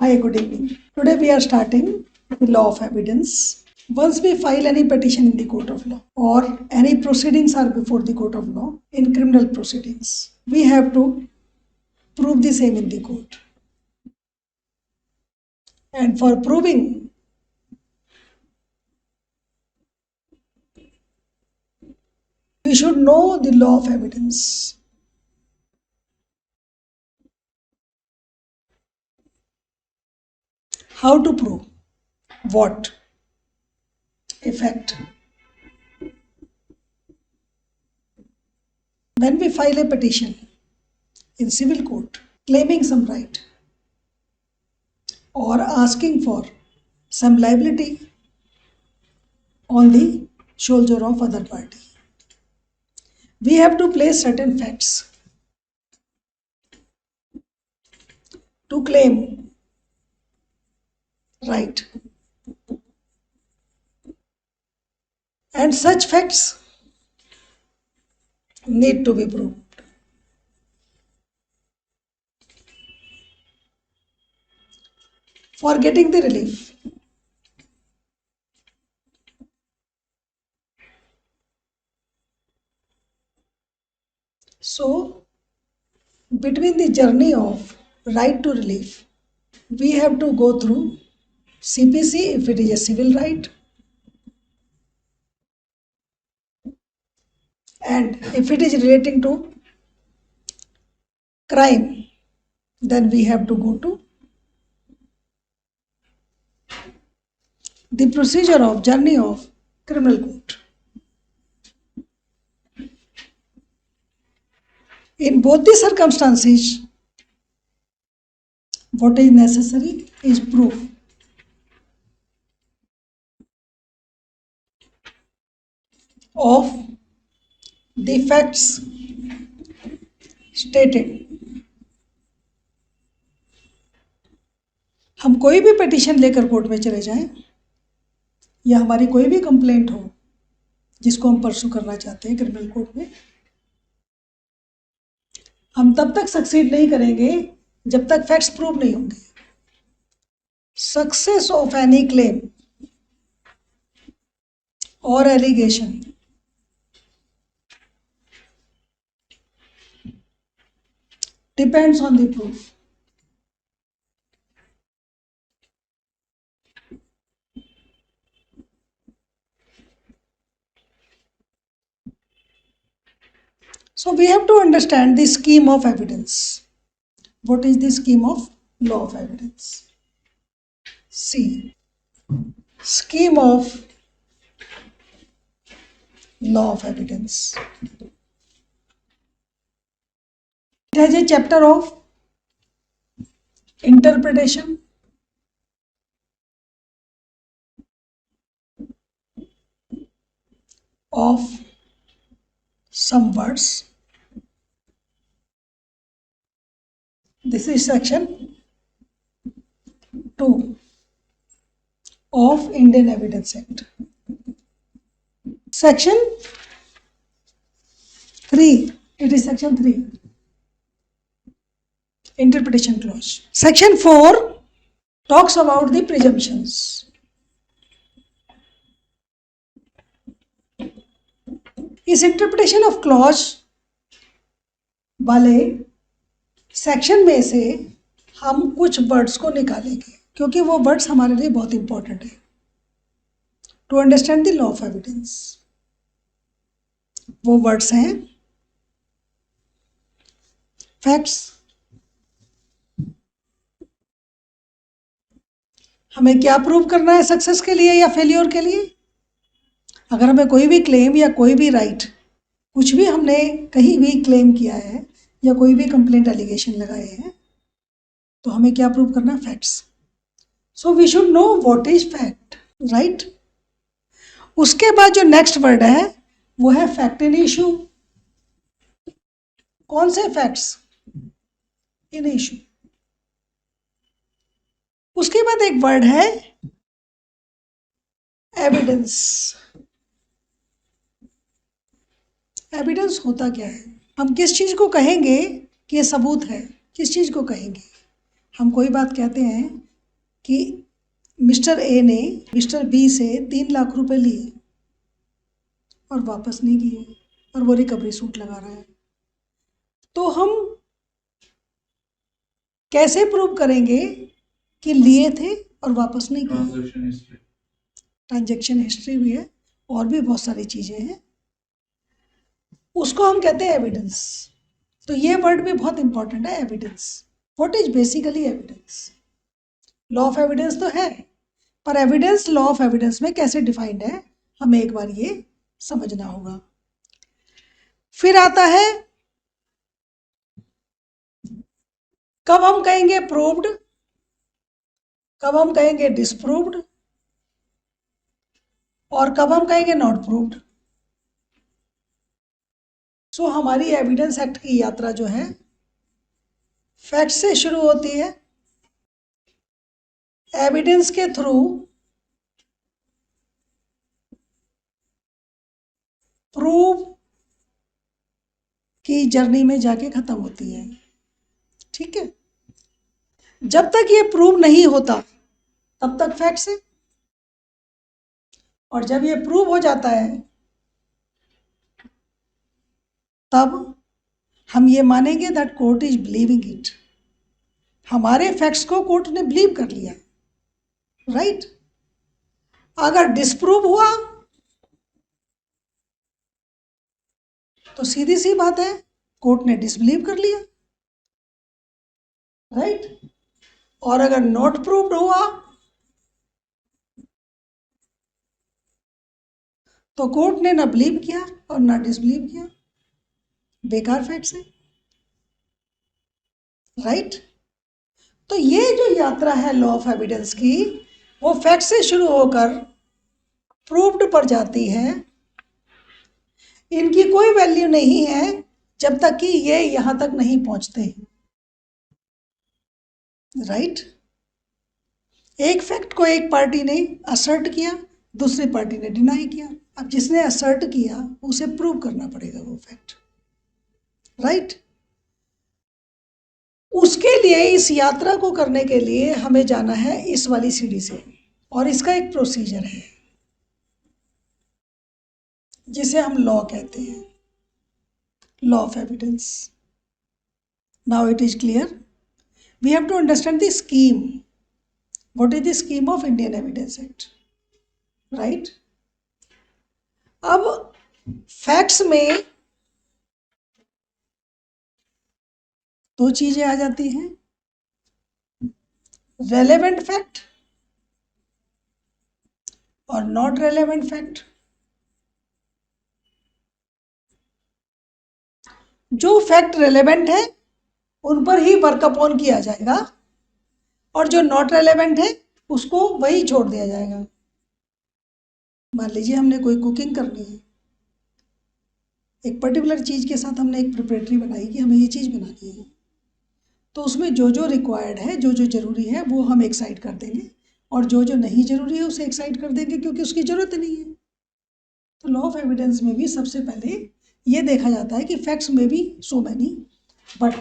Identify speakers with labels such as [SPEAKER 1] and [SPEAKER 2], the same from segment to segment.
[SPEAKER 1] Hi, good evening. Today we are starting the law of evidence. Once we file any petition in the court of law or any proceedings are before the court of law in criminal proceedings, we have to prove the same in the court. And for proving, we should know the law of evidence. How to prove? What? Effect. When we file a petition in civil court claiming some right or asking for some liability on the shoulder of other party, we have to place certain facts to claim right, and such facts need to be proved. For getting the relief, so between the journey of right to relief, we have to go through CPC if it is a civil right, and if it is relating to crime, then we have to go to the procedure of journey of criminal court. In both the circumstances, what is necessary is proof. Of the facts stated. हम कोई भी petition लेकर court में चले जाएं या हमारी कोई भी कंप्लेंट हो जिसको हम परसू करना चाहते हैं क्रिमिनल कोर्ट में, हम तब तक सक्सीड नहीं करेंगे जब तक फैक्ट्स प्रूव नहीं होंगे. सक्सेस ऑफ एनी क्लेम और allegation depends on the proof. So we have to understand the scheme of evidence. What is the scheme of law of evidence? See, scheme of law of evidence. It has a chapter of interpretation, of some words. This is section 2 of Indian Evidence Act. Section 3, it is section 3, interpretation clause. Section 4 talks about the presumptions. इस interpretation of clause वाले section में से हम कुछ words को निकालेंगे क्योंकि वो वर्ड्स हमारे लिए बहुत इंपॉर्टेंट है to understand the law of evidence. वो वर्ड्स हैं फैक्ट्स. हमें क्या प्रूव करना है सक्सेस के लिए या फेलियर के लिए. अगर हमें कोई भी क्लेम या कोई भी राइट कुछ भी हमने कहीं भी क्लेम किया है या कोई भी कंप्लेंट एलिगेशन लगाए हैं तो हमें क्या प्रूव करना है facts. So we should know what is fact, right. उसके बाद जो नेक्स्ट वर्ड है वो है फैक्ट इन इशू. कौन से फैक्ट्स इन इशू. उसके बाद एक वर्ड है एविडेंस. एविडेंस होता क्या है. हम किस चीज़ को कहेंगे कि ये सबूत है, किस चीज़ को कहेंगे. हम कोई बात कहते हैं कि मिस्टर ए ने मिस्टर बी से 3 लाख रुपए लिए और वापस नहीं किए और वो रिकवरी सूट लगा रहा है, तो हम कैसे प्रूव करेंगे कि लिए थे और वापस नहीं किए? ट्रांजैक्शन हिस्ट्री भी है और भी बहुत सारी चीजें हैं, उसको हम कहते हैं एविडेंस। तो ये वर्ड भी बहुत इंपॉर्टेंट है, evidence. What is basically evidence? Law of evidence तो है, पर एविडेंस लॉ ऑफ एविडेंस में कैसे डिफाइंड है, हमें एक बार ये समझना होगा। फिर आता है कब हम कहेंगे प्रूव्ड, कब हम कहेंगे डिसप्रूव्ड, और कब हम कहेंगे नॉट प्रूव्ड। सो हमारी एविडेंस एक्ट की यात्रा जो है फैक्ट से शुरू होती है, एविडेंस के थ्रू प्रूव की जर्नी में जाके खत्म होती है। ठीक है, जब तक ये प्रूव नहीं होता तब तक फैक्ट्स है, और जब ये प्रूव हो जाता है तब हम ये मानेंगे that court is believing it. हमारे फैक्ट्स को कोर्ट ने बिलीव कर लिया, राइट। अगर डिस्प्रूव हुआ तो सीधी सी बात है, कोर्ट ने डिसबिलीव कर लिया, राइट। और अगर नॉट प्रूव्ड हुआ तो कोर्ट ने ना बिलीव किया और ना डिसबिलीव किया, बेकार फैक्ट्स है, राइट। तो ये जो यात्रा है लॉ ऑफ एविडेंस की, वो फैक्ट से शुरू होकर प्रूव्ड पर जाती है। इनकी कोई वैल्यू नहीं है जब तक कि ये यहां तक नहीं पहुंचते, राइट। एक फैक्ट को एक पार्टी ने असर्ट किया, दूसरी पार्टी ने डिनाई किया। अब जिसने असर्ट किया उसे प्रूव करना पड़ेगा वो फैक्ट, राइट। उसके लिए इस यात्रा को करने के लिए हमें जाना है इस वाली सीढ़ी से, और इसका एक प्रोसीजर है जिसे हम लॉ कहते हैं, law of evidence. Now it is clear, we have to understand the scheme. What is the scheme of Indian evidence act, right. अब फैक्ट्स में दो चीजें आ जाती हैं, रेलेवेंट फैक्ट और नॉट रेलेवेंट फैक्ट। जो फैक्ट रेलेवेंट है उन पर ही वर्क अपॉन किया जाएगा, और जो नॉट रेलेवेंट है उसको वही छोड़ दिया जाएगा। मान लीजिए हमने कोई कुकिंग करनी है, एक पर्टिकुलर चीज के साथ हमने एक प्रिपरेटरी बनाई कि हमें ये चीज बनानी है, तो उसमें जो जो रिक्वायर्ड है, जो जो जरूरी है वो हम एक साइड कर देंगे, और जो जो नहीं जरूरी है उसे एक साइड कर देंगे क्योंकि उसकी जरूरत नहीं है। तो लॉ ऑफ एविडेंस में भी सबसे पहले ये देखा जाता है कि फैक्ट्स में भी सो मैनी, बट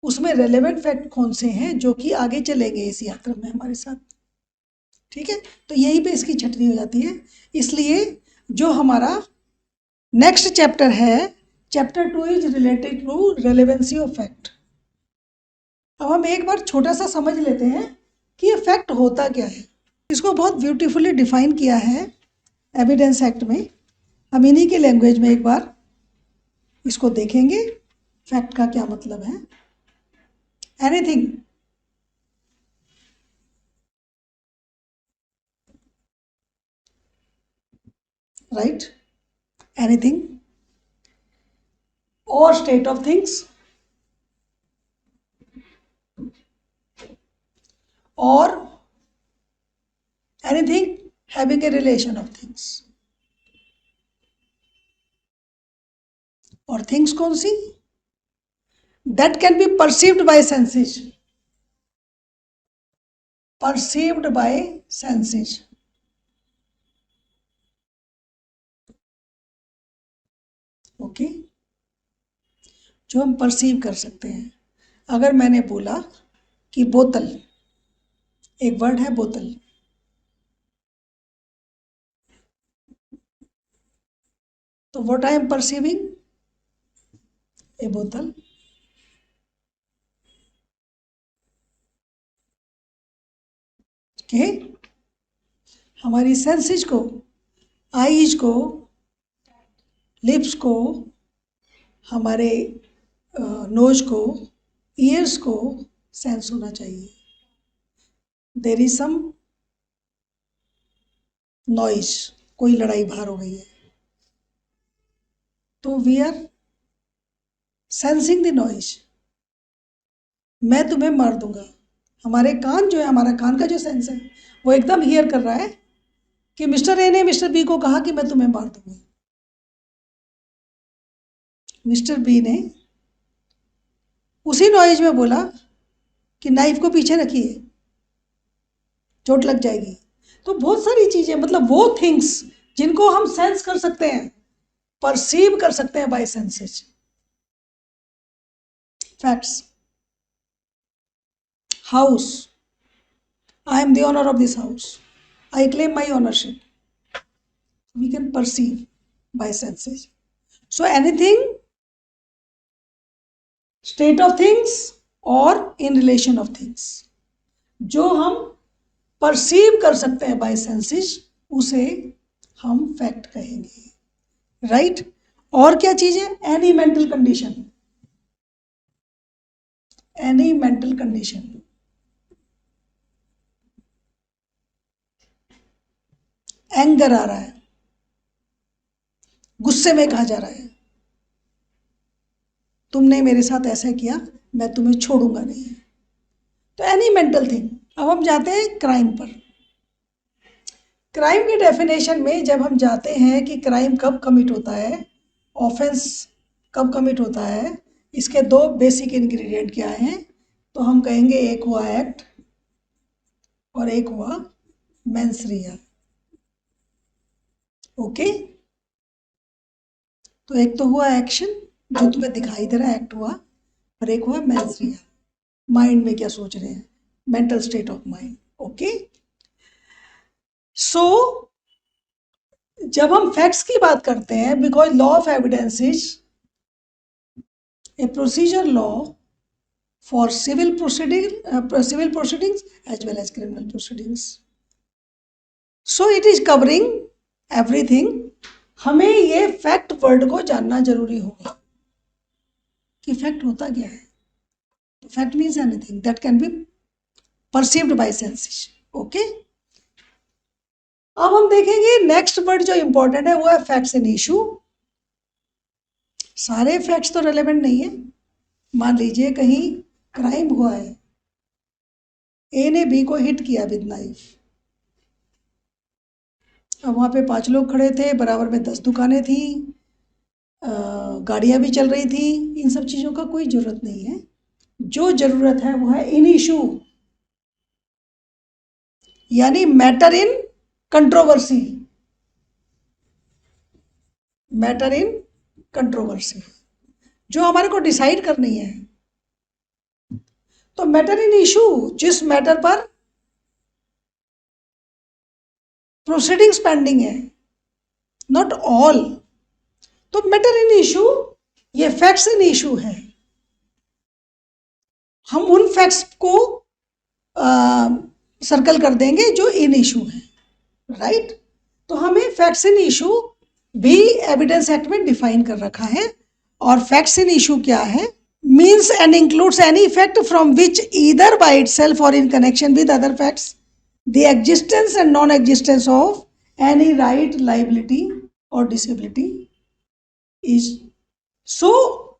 [SPEAKER 1] उसमें रेलेवेंट फैक्ट कौन से हैं जो कि आगे चलेंगे इस यात्रा में हमारे साथ। ठीक है, तो यहीं पे इसकी छटनी हो जाती है। इसलिए जो हमारा नेक्स्ट चैप्टर है, chapter 2 is related to relevancy of fact. अब हम एक बार छोटा सा समझ लेते हैं कि ये फैक्ट होता क्या है। इसको बहुत ब्यूटीफुली डिफाइन किया है एविडेंस एक्ट में। हम इन्हीं के लैंग्वेज में एक बार इसको देखेंगे, फैक्ट का क्या मतलब है। Anything right, anything or state of things or anything having a relation of things। और things कौन सी? that can be perceived by senses, perceived by senses। Okay, जो हम परसीव कर सकते हैं। अगर मैंने बोला कि बोतल एक वर्ड है बोतल। तो व्हाट आई एम परसीविंग, ए बोतल। ओके, हमारी सेंसेस को, आईज को, लिप्स को, हमारे नोज को, ईयर्स को सेंस होना चाहिए। देयर इज सम नॉइज, कोई लड़ाई बाहर हो गई है, तो we are sensing the noise. मैं तुम्हें मार दूंगा, हमारे कान जो है, हमारा कान का जो सेंस है वो एकदम हियर कर रहा है कि मिस्टर ए ने मिस्टर बी को कहा कि मैं तुम्हें मार दूंगा। मिस्टर बी ने उसी नॉइज में बोला कि नाइफ को पीछे रखिए, चोट लग जाएगी। तो बहुत सारी चीजें, मतलब वो थिंग्स जिनको हम सेंस कर सकते हैं, परसीव कर सकते हैं by senses. Facts, house, I am the owner of this house, I claim my ownership, we can perceive by senses. So anything, state of things or in relation of things, जो हम perceive कर सकते हैं by senses, उसे हम fact कहेंगे, right? और क्या चीज है? Any mental condition, any mental condition. Anger आ रहा है, गुस्से में कहा जा रहा है, तुमने मेरे साथ ऐसा किया, मैं तुम्हें छोड़ूंगा नहीं। तो एनी मेंटल थिंग। अब हम जाते हैं क्राइम पर। क्राइम की डेफिनेशन में जब हम जाते हैं कि क्राइम कब कमिट होता है, ऑफेंस कब कमिट होता है, इसके दो बेसिक इंग्रेडिएंट क्या हैं, तो हम कहेंगे एक हुआ एक्ट और एक हुआ मेंसरिया। ओके, तो एक तो हुआ एक्शन जो तुम्हें दिखाई दे रहा है, एक्ट हुआ, और एक हुआ मेंसरिया, माइंड में क्या सोच रहे हैं, mental state of mind. Okay, so जब हम फैक्ट्स की बात करते हैं, because law of evidence is a procedure law for civil proceedings as well as criminal proceedings, so it is covering everything. हमें ये फैक्ट वर्ड को जानना जरूरी होगा कि फैक्ट होता क्या है। Fact means anything that can be perceived by senses. Okay, अब हम देखेंगे नेक्स्ट वर्ड जो इंपॉर्टेंट है वो है फैक्ट्स इन इशू। सारे फैक्ट्स तो रेलेवेंट नहीं है। मान लीजिए कहीं क्राइम हुआ है, ए ने बी को हिट किया विद नाइफ, अब वहां पे 5 लोग खड़े थे, बराबर में 10 दुकानें थी, गाड़ियां भी चल रही थी, इन सब चीजों का कोई जरूरत नहीं है। जो जरूरत है वो है इन इशू, यानी matter in controversy, matter in controversy जो हमारे को डिसाइड करनी है। तो मैटर इन इशू, जिस मैटर पर प्रोसीडिंग्स पेंडिंग है, नॉट ऑल। तो मैटर इन इशू ये फैक्ट्स इन इशू है। हम उन फैक्ट्स को सर्कल कर देंगे जो इन इशू है, राइट? तो हमें फैक्ट्स इन इशू भी एविडेंस एक्ट में डिफाइन कर रखा है। और फैक्ट्स इन इशू क्या है? Means and includes any fact from which either by itself और in connection with other facts the existence and non-existence of any right, liability or disability is। so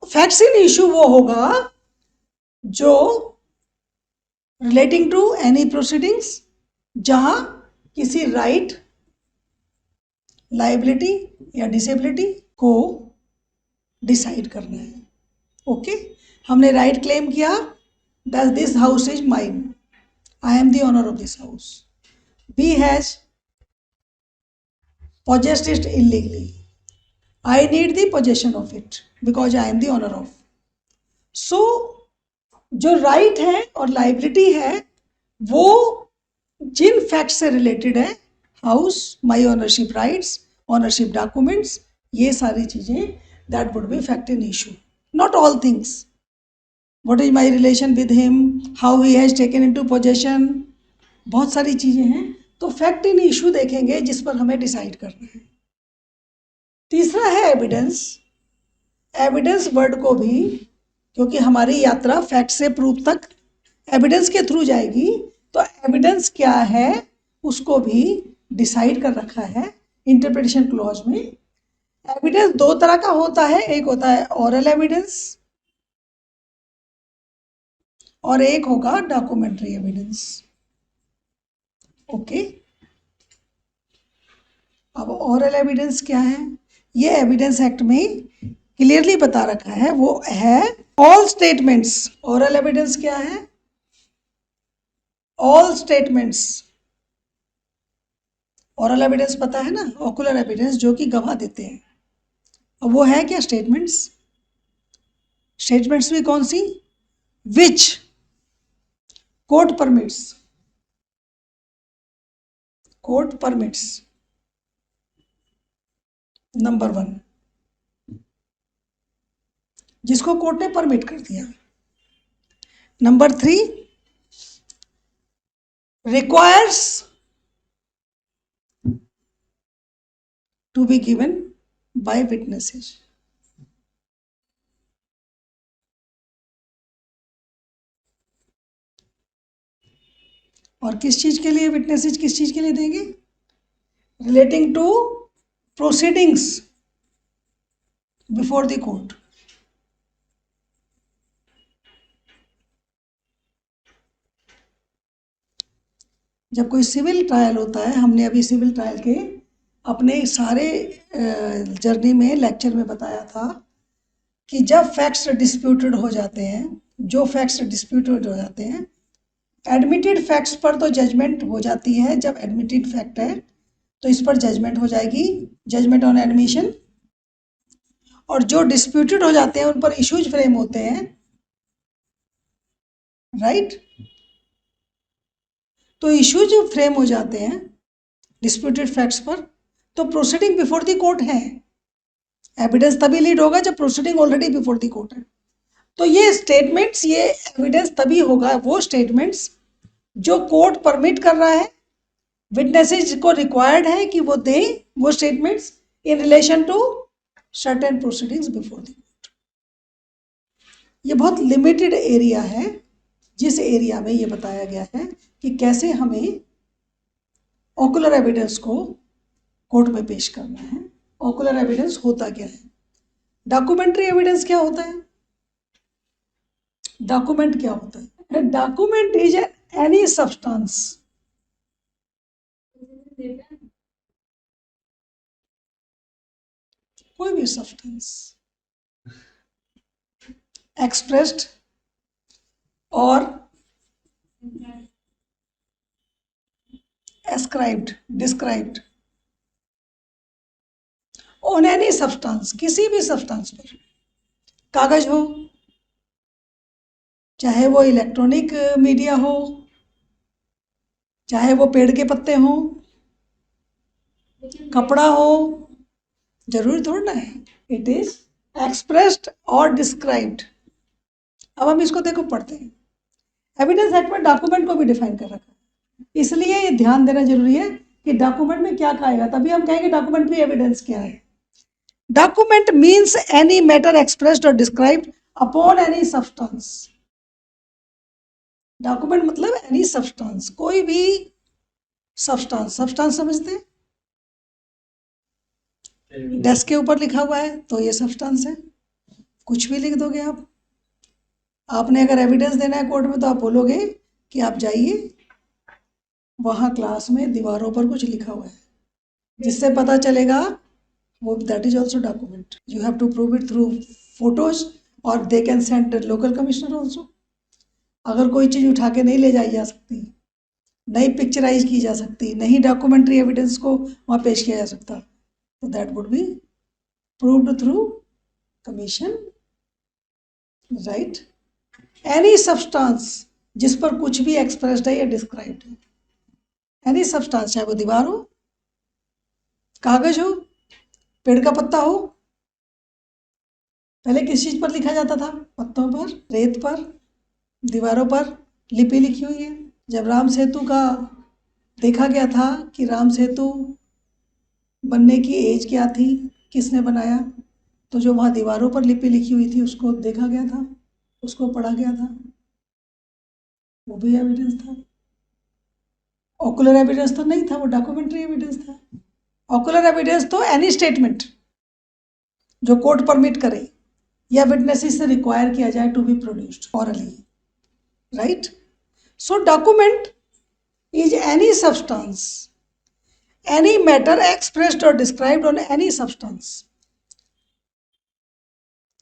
[SPEAKER 1] facts in issue वो होगा जो relating to any proceedings जहां किसी right, liability या disability को decide करना है। ओके, हमने राइट क्लेम किया, that this house is mine, I am the owner of this house. B has possessed it illegally. I need the possession of it because I am the owner of. So जो right है और liability है वो जिन fact से related है, house, माई ownership rights, ownership documents, ये सारी चीज़ें, that would be fact in issue, not all things. What is my relation with him, how he has taken into possession, बहुत सारी चीज़ें हैं। तो फैक्ट इन इशू देखेंगे जिस पर हमें डिसाइड करना है। तीसरा है एविडेंस। एविडेंस वर्ड को भी, क्योंकि हमारी यात्रा फैक्ट से प्रूफ तक एविडेंस के थ्रू जाएगी, तो एविडेंस क्या है उसको भी डिसाइड कर रखा है इंटरप्रिटेशन क्लॉज में। एविडेंस दो तरह का होता है, एक होता है ओरल एविडेंस और एक होगा डॉक्यूमेंट्री एविडेंस। ओके, अब ओरल एविडेंस क्या है, ये एविडेंस एक्ट में क्लियरली बता रखा है, वो है ऑल स्टेटमेंट्स। ओरल एविडेंस क्या है, ऑल स्टेटमेंट्स। ओरल एविडेंस पता है ना, ओकुलर एविडेंस जो कि गवाह देते हैं। अब वो है क्या, स्टेटमेंट्स। स्टेटमेंट्स भी कौन सी, which court permits, court permits, number 1, जिसको कोर्ट ने परमिट कर दिया। Number 3, requires to be given by witnesses. और किस चीज के लिए विटनेसेस, किस चीज के लिए देंगे, relating to proceedings before the court. जब कोई सिविल ट्रायल होता है, हमने अभी सिविल ट्रायल के अपने सारे जर्नी में लेक्चर में बताया था कि जब फैक्ट्स डिस्प्यूटेड हो जाते हैं, जो फैक्ट्स डिस्प्यूटेड हो जाते हैं, एडमिटेड फैक्ट्स पर तो जजमेंट हो जाती है। जब एडमिटेड फैक्ट है तो इस पर जजमेंट हो जाएगी, जजमेंट ऑन एडमिशन। और जो डिस्प्यूटेड हो जाते हैं उन पर इश्यूज फ्रेम होते हैं, राइट। तो इश्यूज फ्रेम हो जाते हैं डिस्प्यूटेड फैक्ट्स पर, तो प्रोसीडिंग बिफोर द कोर्ट है। एविडेंस तभी लीड होगा जब proceeding already before the court है। तो ये स्टेटमेंट्स, ये एविडेंस तभी होगा, वो स्टेटमेंट्स जो कोर्ट परमिट कर रहा है, विटनेसेस को रिक्वायर्ड है कि वो दें वो statements in relation to certain proceedings before the court. ये बहुत लिमिटेड एरिया है जिस एरिया में ये बताया गया है कि कैसे हमें ओकुलर एविडेंस को कोर्ट में पेश करना है। ओकुलर एविडेंस होता क्या है, डॉक्यूमेंट्री एविडेंस क्या होता है, डॉक्यूमेंट क्या होता है, डॉक्यूमेंट इज एनी सब्सटेंस, कोई भी सब्सटेंस एक्सप्रेस्ड और ascribed, described on any substance, किसी भी सब्सटेंस पर, कागज हो, चाहे वो इलेक्ट्रॉनिक मीडिया हो, चाहे वो पेड़ के पत्ते हो, कपड़ा हो, जरूरी थोड़ा ना है, इट इज एक्सप्रेस्ड और डिस्क्राइब्ड। अब हम इसको देखो पढ़ते हैं। एविडेंस एक्ट में डॉक्यूमेंट को भी डिफाइन कर रखा है, इसलिए ये ध्यान देना जरूरी है कि डॉक्यूमेंट में क्या कहेगा, तभी हम कहेंगे डॉक्यूमेंट भी एविडेंस क्या है। Document means any matter expressed और described upon any substance. Document मतलब एनी सब्सटेंस, कोई भी सब्सटेंस। सब्सटेंस समझते हैं, डेस्क के ऊपर लिखा हुआ है तो ये सब्सटेंस है, कुछ भी लिख दोगे आप। आपने अगर एविडेंस देना है कोर्ट में तो आप बोलोगे कि आप जाइए, वहाँ क्लास में दीवारों पर कुछ लिखा हुआ है, जिससे पता चलेगा, वो that is also document. You have to prove it through photos और they can send local commissioner also. अगर कोई चीज़ उठा के नहीं ले जाई जा सकती, नहीं पिक्चराइज की जा सकती, नहीं डॉक्यूमेंट्री एविडेंस को वहाँ पेश किया जा सकता, तो that would be proved through commission, right. Any substance जिस पर कुछ भी एक्सप्रेस्ड है या डिस्क्राइब्ड है, एनी सब्सटेंस, चाहे वो दीवार हो, कागज हो, पेड़ का पत्ता हो। पहले किस चीज पर लिखा जाता था? पत्तों पर, रेत पर, दीवारों पर लिपि लिखी हुई है। जब राम सेतु का देखा गया था कि राम सेतु बनने की एज क्या थी, किसने बनाया, तो जो वहाँ दीवारों पर लिपि लिखी हुई थी उसको देखा गया था, उसको पढ़ा गया था, वो भी एविडेंस था। ऑकुलर एविडेंस तो नहीं था, वो डॉक्यूमेंट्री एविडेंस था। ऑकुलर एविडेंस तो एनी स्टेटमेंट जो कोर्ट परमिट करे या विटनेसेस से रिक्वायर किया जाए to be produced orally, right? So document is any substance, any matter expressed or described on any substance.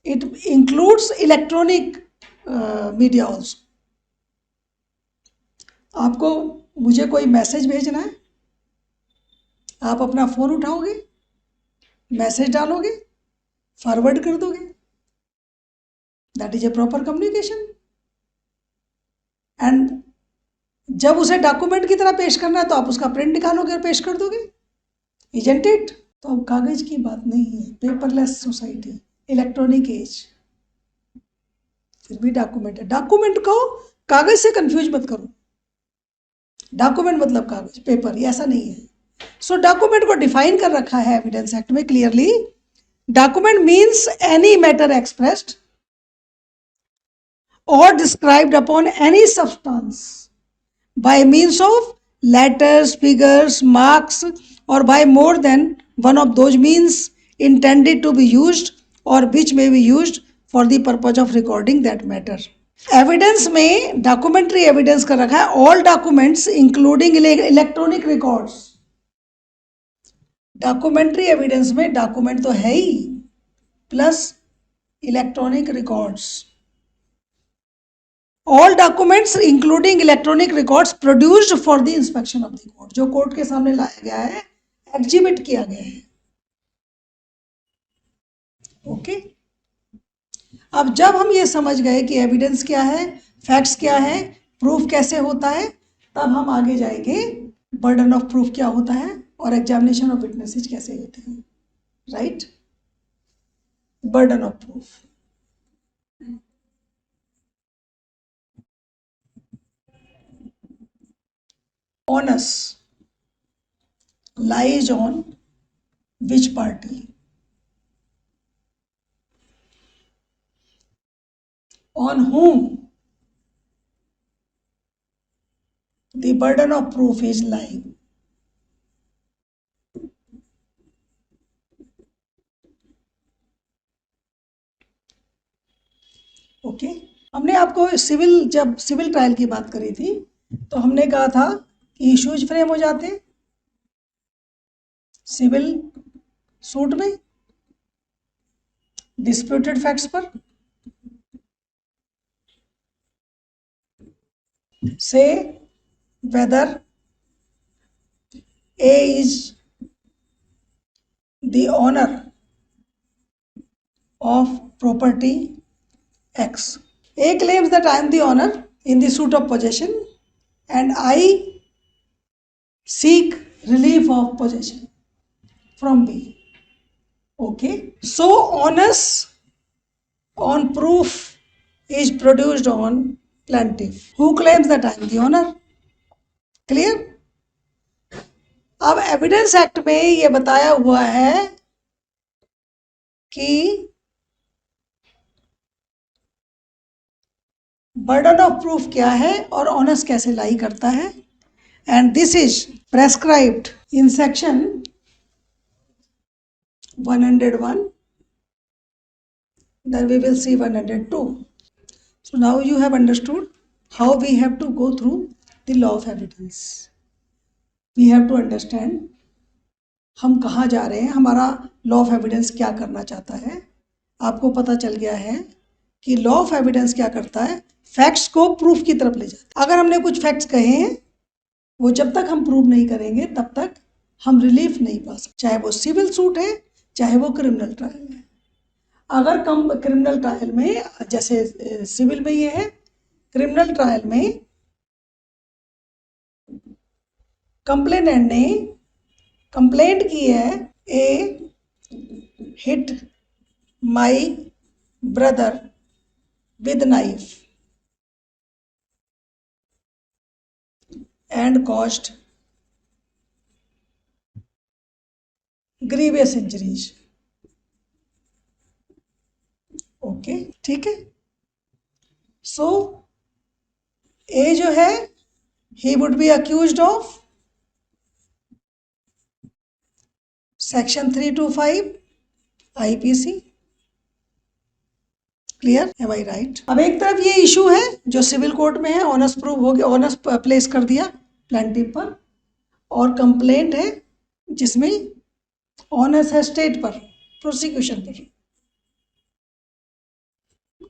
[SPEAKER 1] It includes electronic media also. आपको मुझे कोई मैसेज भेजना है, आप अपना फोन उठाओगे, मैसेज डालोगे, फॉरवर्ड कर दोगे, that is a proper communication. And जब उसे डॉक्यूमेंट की तरह पेश करना है तो आप उसका प्रिंट निकालोगे और पेश कर दोगे, इजंट इट? तो अब कागज की बात नहीं है, पेपरलेस सोसाइटी, इलेक्ट्रॉनिक एज, फिर भी डॉक्यूमेंट है। डॉक्यूमेंट को कागज से कंफ्यूज मत करो, डॉक्यूमेंट मतलब कागज, पेपर, ये ऐसा नहीं है। सो डॉक्यूमेंट को डिफाइन कर रखा है एविडेंस एक्ट में clearly. Document means any matter expressed और described upon any substance by means of letters, figures, marks, or by more than one of those means intended to be used or which may be used for the purpose of recording that matter. Evidence में documentary evidence कर रखा है, all documents including electronic records. Documentary evidence में document तो है ही, plus electronic records. All documents including electronic records produced for the inspection of the court, जो court के सामने लाया गया है, एग्जिबिट किया गया है। ओके, अब जब हम ये समझ गए कि एविडेंस क्या है, फैक्ट्स क्या है, प्रूफ कैसे होता है, तब हम आगे जाएंगे बर्डन ऑफ प्रूफ क्या होता है और एग्जामिनेशन ऑफ विटनेसेस कैसे होते हैं, right? Burden of proof. onus lies on which party? On whom the burden of proof is lying? Okay, हमने आपको जब सिविल ट्रायल की बात करी थी तो हमने कहा था कि इश्यूज फ्रेम हो जाते हैं सिविल सूट में डिस्प्यूटेड फैक्ट्स पर, से whether A is the owner of property X. A claims that I am the owner in the suit of possession and I seek relief of possession from B. Okay, so onus on proof is produced on plaintiff who claims that I am the owner. Clear? अब evidence act में ये बताया हुआ है कि burden of proof क्या है और ऑनस कैसे लाई करता है, and this is prescribed in section 101. Then we will see 102. So now you have understood how we have to go through the law of evidence. We have to understand हम कहाँ जा रहे हैं, हमारा लॉ ऑफ एविडेंस क्या करना चाहता है। आपको पता चल गया है कि लॉ ऑफ एविडेंस क्या करता है, फैक्ट्स को प्रूफ की तरफ ले जाता है। अगर हमने कुछ फैक्ट्स कहे हैं, वो जब तक हम प्रूव नहीं करेंगे तब तक हम रिलीफ नहीं पा सकते, चाहे वो सिविल सूट है चाहे वो क्रिमिनल ट्रायल है। अगर कम क्रिमिनल ट्रायल में, जैसे सिविल में ये है, क्रिमिनल ट्रायल में कंप्लेनेंट ने कंप्लेंट की है, A hit my brother with knife and caused grievous injuries. Okay, ठीक है। सो ए जो है, he would be accused of section 325 IPC। Clear, am I right? अब एक तरफ ये इशू है जो सिविल कोर्ट में है, ऑनस प्रूव हो गया, ऑनस प्लेस कर दिया प्लेंटिफ पर, और कंप्लेंट है जिसमें ऑनस है स्टेट पर, प्रोसिक्यूशन पर।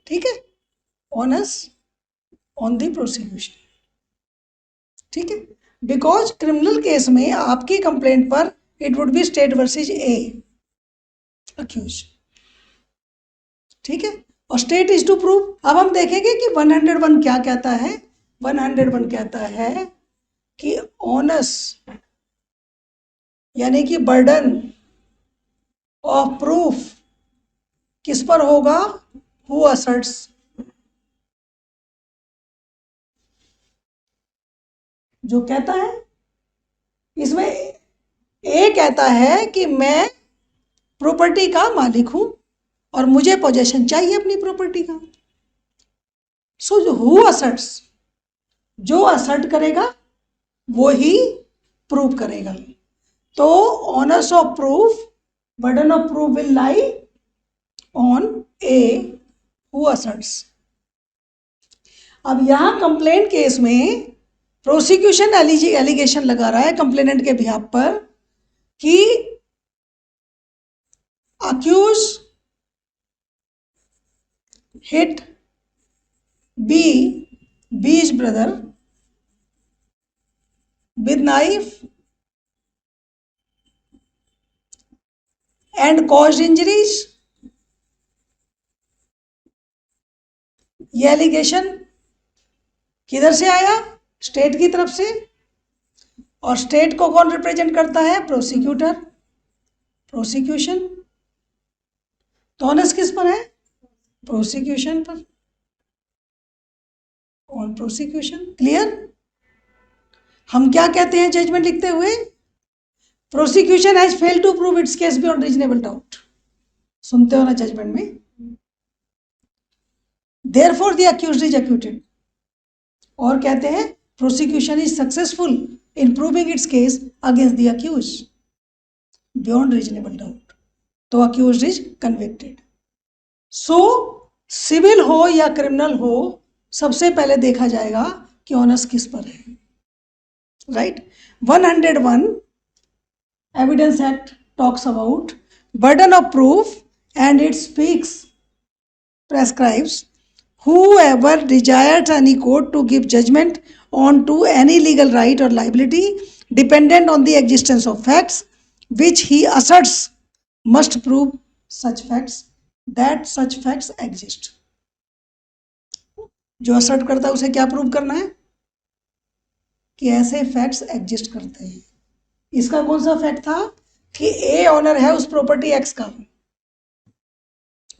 [SPEAKER 1] ठीक है, ऑनस ऑन द प्रोसिक्यूशन। ठीक है, बिकॉज क्रिमिनल केस में आपकी कंप्लेंट पर it would be state versus a accused. ठीक है, और स्टेट इज टू प्रूव। अब हम देखेंगे कि 101 क्या कहता है। 101 कहता है कि ऑनस यानी कि बर्डन ऑफ प्रूफ किस पर होगा? Who asserts. जो कहता है इसमें ए कहता है कि मैं प्रॉपर्टी का मालिक हूं और मुझे पोजेशन चाहिए अपनी प्रॉपर्टी का। सो हु असर्ट्स, जो असर्ट करेगा वो ही प्रूव करेगा। तो onus of proof, burden of proof will lie on A who asserts. अब यहां कंप्लेंट केस में प्रोसिक्यूशन एलिगेशन लगा रहा है कंप्लेनेंट के बिहाफ पर कि accused hit B's brother with knife and caused injuries। ये एलिगेशन किधर से आया? स्टेट की तरफ से। और स्टेट को कौन रिप्रेजेंट करता है? Prosecutor, prosecution. तो ऑनस किस पर है? प्रोसिक्यूशन पर, ऑन प्रोसिक्यूशन। क्लियर? हम क्या कहते हैं जजमेंट लिखते हुए? Prosecution has failed to prove its case beyond reasonable doubt. सुनते हो ना जजमेंट में? Therefore the accused is acquitted. और कहते हैं prosecution is successful in proving its case against the accused beyond reasonable doubt. तो accused is convicted. So civil हो या क्रिमिनल हो, सबसे पहले देखा जाएगा कि ऑनस किस पर है। Right? 101 evidence act talks about burden of proof and it speaks, prescribes whoever desires any court to give judgment on to any legal right or liability dependent on the existence of facts which he asserts must prove such facts that such facts exist। जो assert करता है उसे क्या prove करना है? कि ऐसे facts exist करते हैं। इसका कौन सा फैक्ट था? कि ए ऑनर है उस प्रॉपर्टी एक्स का।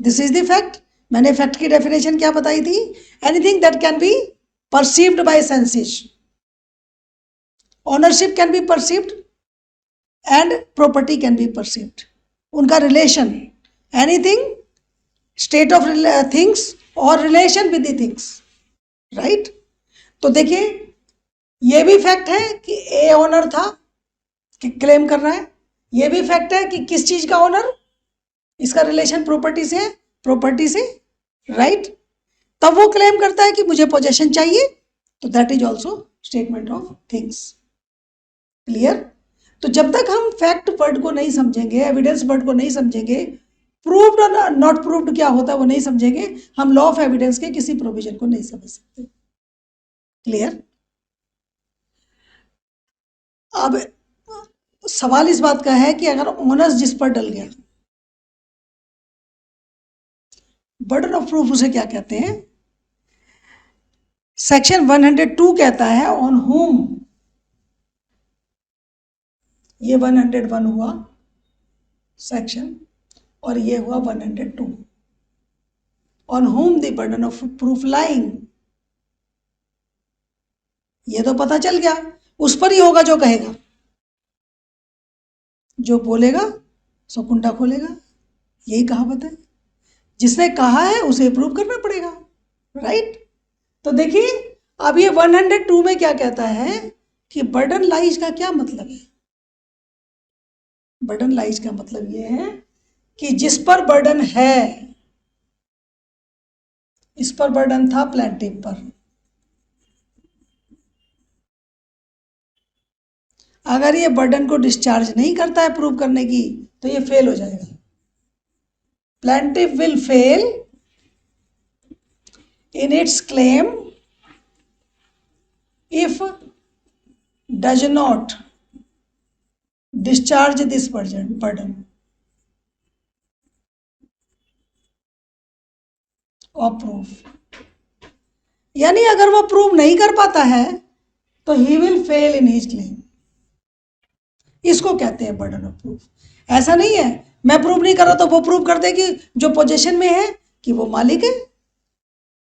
[SPEAKER 1] This is the fact. मैंने फैक्ट की डेफिनेशन क्या बताई थी? Anything that can be perceived by senses. Ownership can be perceived and property can be perceived. उनका relation, anything, state of things और relation with the things. Right? तो देखिए ये भी फैक्ट है कि ए ओनर था, कि क्लेम कर रहा है। ये भी फैक्ट है कि किस चीज का ओनर, इसका रिलेशन प्रॉपर्टी से है, प्रॉपर्टी से। राइट? तब वो क्लेम करता है कि मुझे पोजेशन चाहिए, तो that is also statement of things. Clear? तो जब तक हम फैक्ट वर्ड को नहीं समझेंगे, एविडेंस वर्ड को नहीं समझेंगे, प्रूव्ड और नॉट प्रूव्ड क्या होता है वो नहीं समझेंगे, हम लॉ ऑफ एविडेंस के किसी प्रोविजन को नहीं समझ सकते। क्लियर? अब सवाल इस बात का है कि अगर ऑनर्स जिस पर डल गया, बर्डन ऑफ प्रूफ उसे क्या कहते हैं? सेक्शन 102 कहता है ऑन होम ये 101 हुआ सेक्शन और ये हुआ 102. On home the burden of proof lying, ये तो पता चल गया, उस पर ही होगा जो कहेगा, जो बोलेगा सो कुंडा खोलेगा, यही कहावत है. जिसने कहा है उसे प्रूव करना पड़ेगा, राइट. तो देखिए अब ये 102 में क्या कहता है कि बर्डन लाइज का क्या मतलब है. बर्डन लाइज का मतलब ये है कि जिस पर बर्डन है, इस पर बर्डन था प्लेंटिफ पर, अगर ये बर्डन को डिस्चार्ज नहीं करता है प्रूव करने की तो ये फेल हो जाएगा. Plaintiff will fail in its claim if does not discharge this burden of proof. यानी अगर वो प्रूव नहीं कर पाता है तो he will fail in his claim. इसको कहते हैं बर्डन ऑफ प्रूफ. ऐसा नहीं है मैं प्रूव नहीं कर रहा तो वो प्रूव कर दे कि जो पोजीशन में है कि वो मालिक है.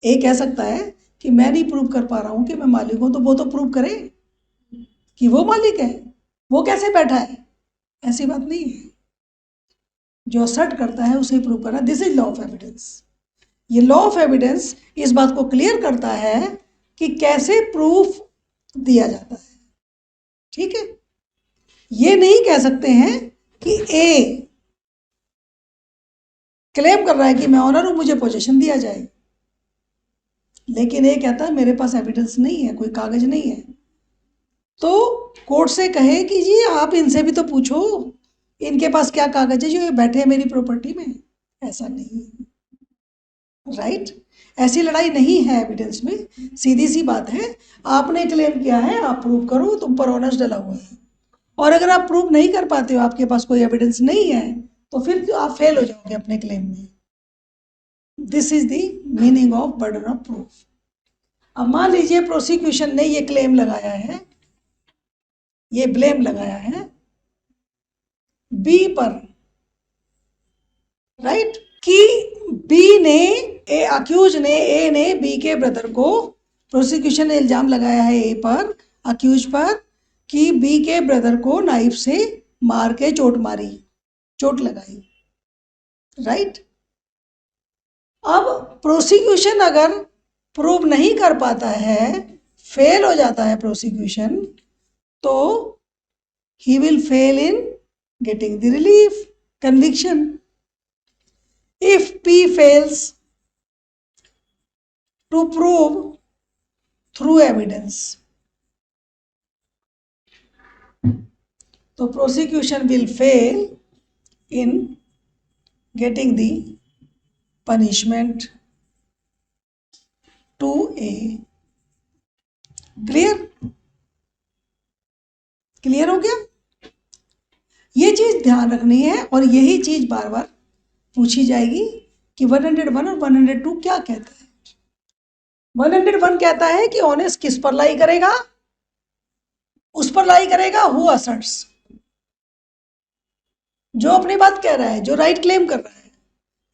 [SPEAKER 1] एक कह सकता है कि मैं नहीं प्रूव कर पा रहा हूं कि मैं मालिक हूं, तो वो तो प्रूव करे कि वो मालिक है. वो कैसे बैठा है, ऐसी बात नहीं है. जो असर्ट करता है उसे प्रूव करना. This is law of evidence. ये लॉ ऑफ एविडेंस इस बात को क्लियर करता है कि कैसे प्रूफ दिया जाता है. ठीक है. ये नहीं कह सकते हैं कि ए क्लेम कर रहा है कि मैं ऑनर हूं, मुझे पोजीशन दिया जाए, लेकिन ये कहता है मेरे पास एविडेंस नहीं है, कोई कागज नहीं है. तो कोर्ट से कहे कि जी आप इनसे भी तो पूछो इनके पास क्या कागज है जो ये बैठे हैं मेरी प्रॉपर्टी में. ऐसा नहीं है, राइट. ऐसी लड़ाई नहीं है एविडेंस में. सीधी सी बात है, आपने क्लेम किया है आप प्रूव करो, तुम पर ऑनर्स डला हुआ है. और अगर आप प्रूव नहीं कर पाते हो, आपके पास कोई एविडेंस नहीं है, तो फिर आप फेल हो जाओगे अपने क्लेम में. This is the meaning of burden of proof. अब मान लीजिए प्रोसिक्यूशन ने ये क्लेम लगाया है, ये ब्लेम लगाया है बी पर, राइट. कि बी ने अक्यूज ने ए ने बी के ब्रदर को, प्रोसिक्यूशन ने इल्जाम लगाया है ए पर, अक्यूज पर, कि बी के ब्रदर को नाइफ से मार के चोट लगाई, राइट. अब प्रोसिक्यूशन अगर प्रूव नहीं कर पाता है, फेल हो जाता है प्रोसिक्यूशन, तो he will fail in getting the relief, conviction. If P fails to prove through evidence, तो prosecution will fail in getting the punishment to A. Clear हो गया. ये चीज ध्यान रखनी है और यही चीज बार बार पूछी जाएगी कि 101 और 102 क्या कहता है. 101 कहता है कि ऑनेस्ट किस पर लाई करेगा, उस पर लाई करेगा हु असर्ट्स, जो अपनी बात कह रहा है, जो राइट क्लेम कर रहा है,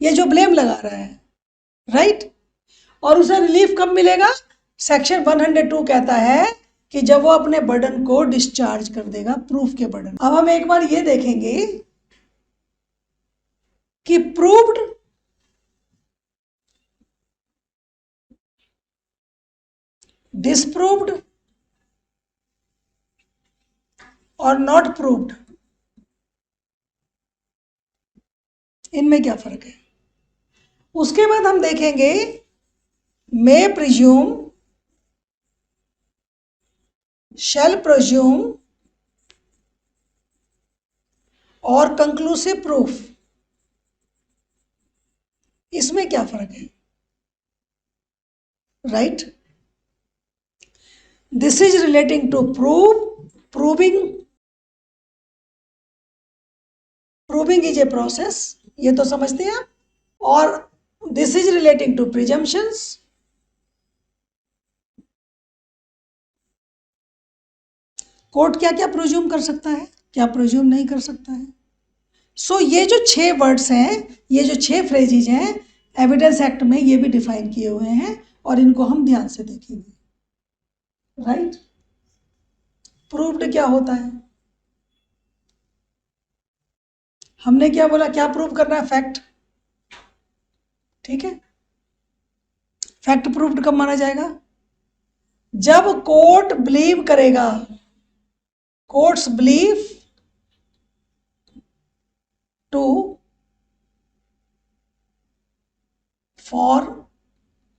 [SPEAKER 1] ये जो ब्लेम लगा रहा है, राइट. और उसे रिलीफ कब मिलेगा. सेक्शन 102 कहता है कि जब वो अपने बर्डन को डिस्चार्ज कर देगा, प्रूफ के बर्डन. अब हम एक बार ये देखेंगे कि प्रूव्ड, डिसप्रूव्ड और नॉट प्रूव्ड, इनमें क्या फर्क है. उसके बाद हम देखेंगे मे प्रिज्यूम, शैल प्रिज्यूम और कंक्लूसिव प्रूफ, इसमें क्या फर्क है, right. This is relating to proving is a process, ये तो समझते हैं आप. और this is relating to presumptions. Court क्या क्या प्रिज्यूम कर सकता है, क्या प्रोज्यूम नहीं कर सकता है? सो ये जो 6 वर्ड्स हैं, ये जो 6 फ्रेजेज हैं, एविडेंस एक्ट में ये भी डिफाइन किए हुए हैं और इनको हम ध्यान से देखेंगे। राइट? प्रूव्ड क्या होता है? हमने क्या बोला, क्या प्रूव करना है? फैक्ट। ठीक है, फैक्ट प्रूव्ड कब माना जाएगा? जब कोर्ट बिलीव करेगा, courts believe to for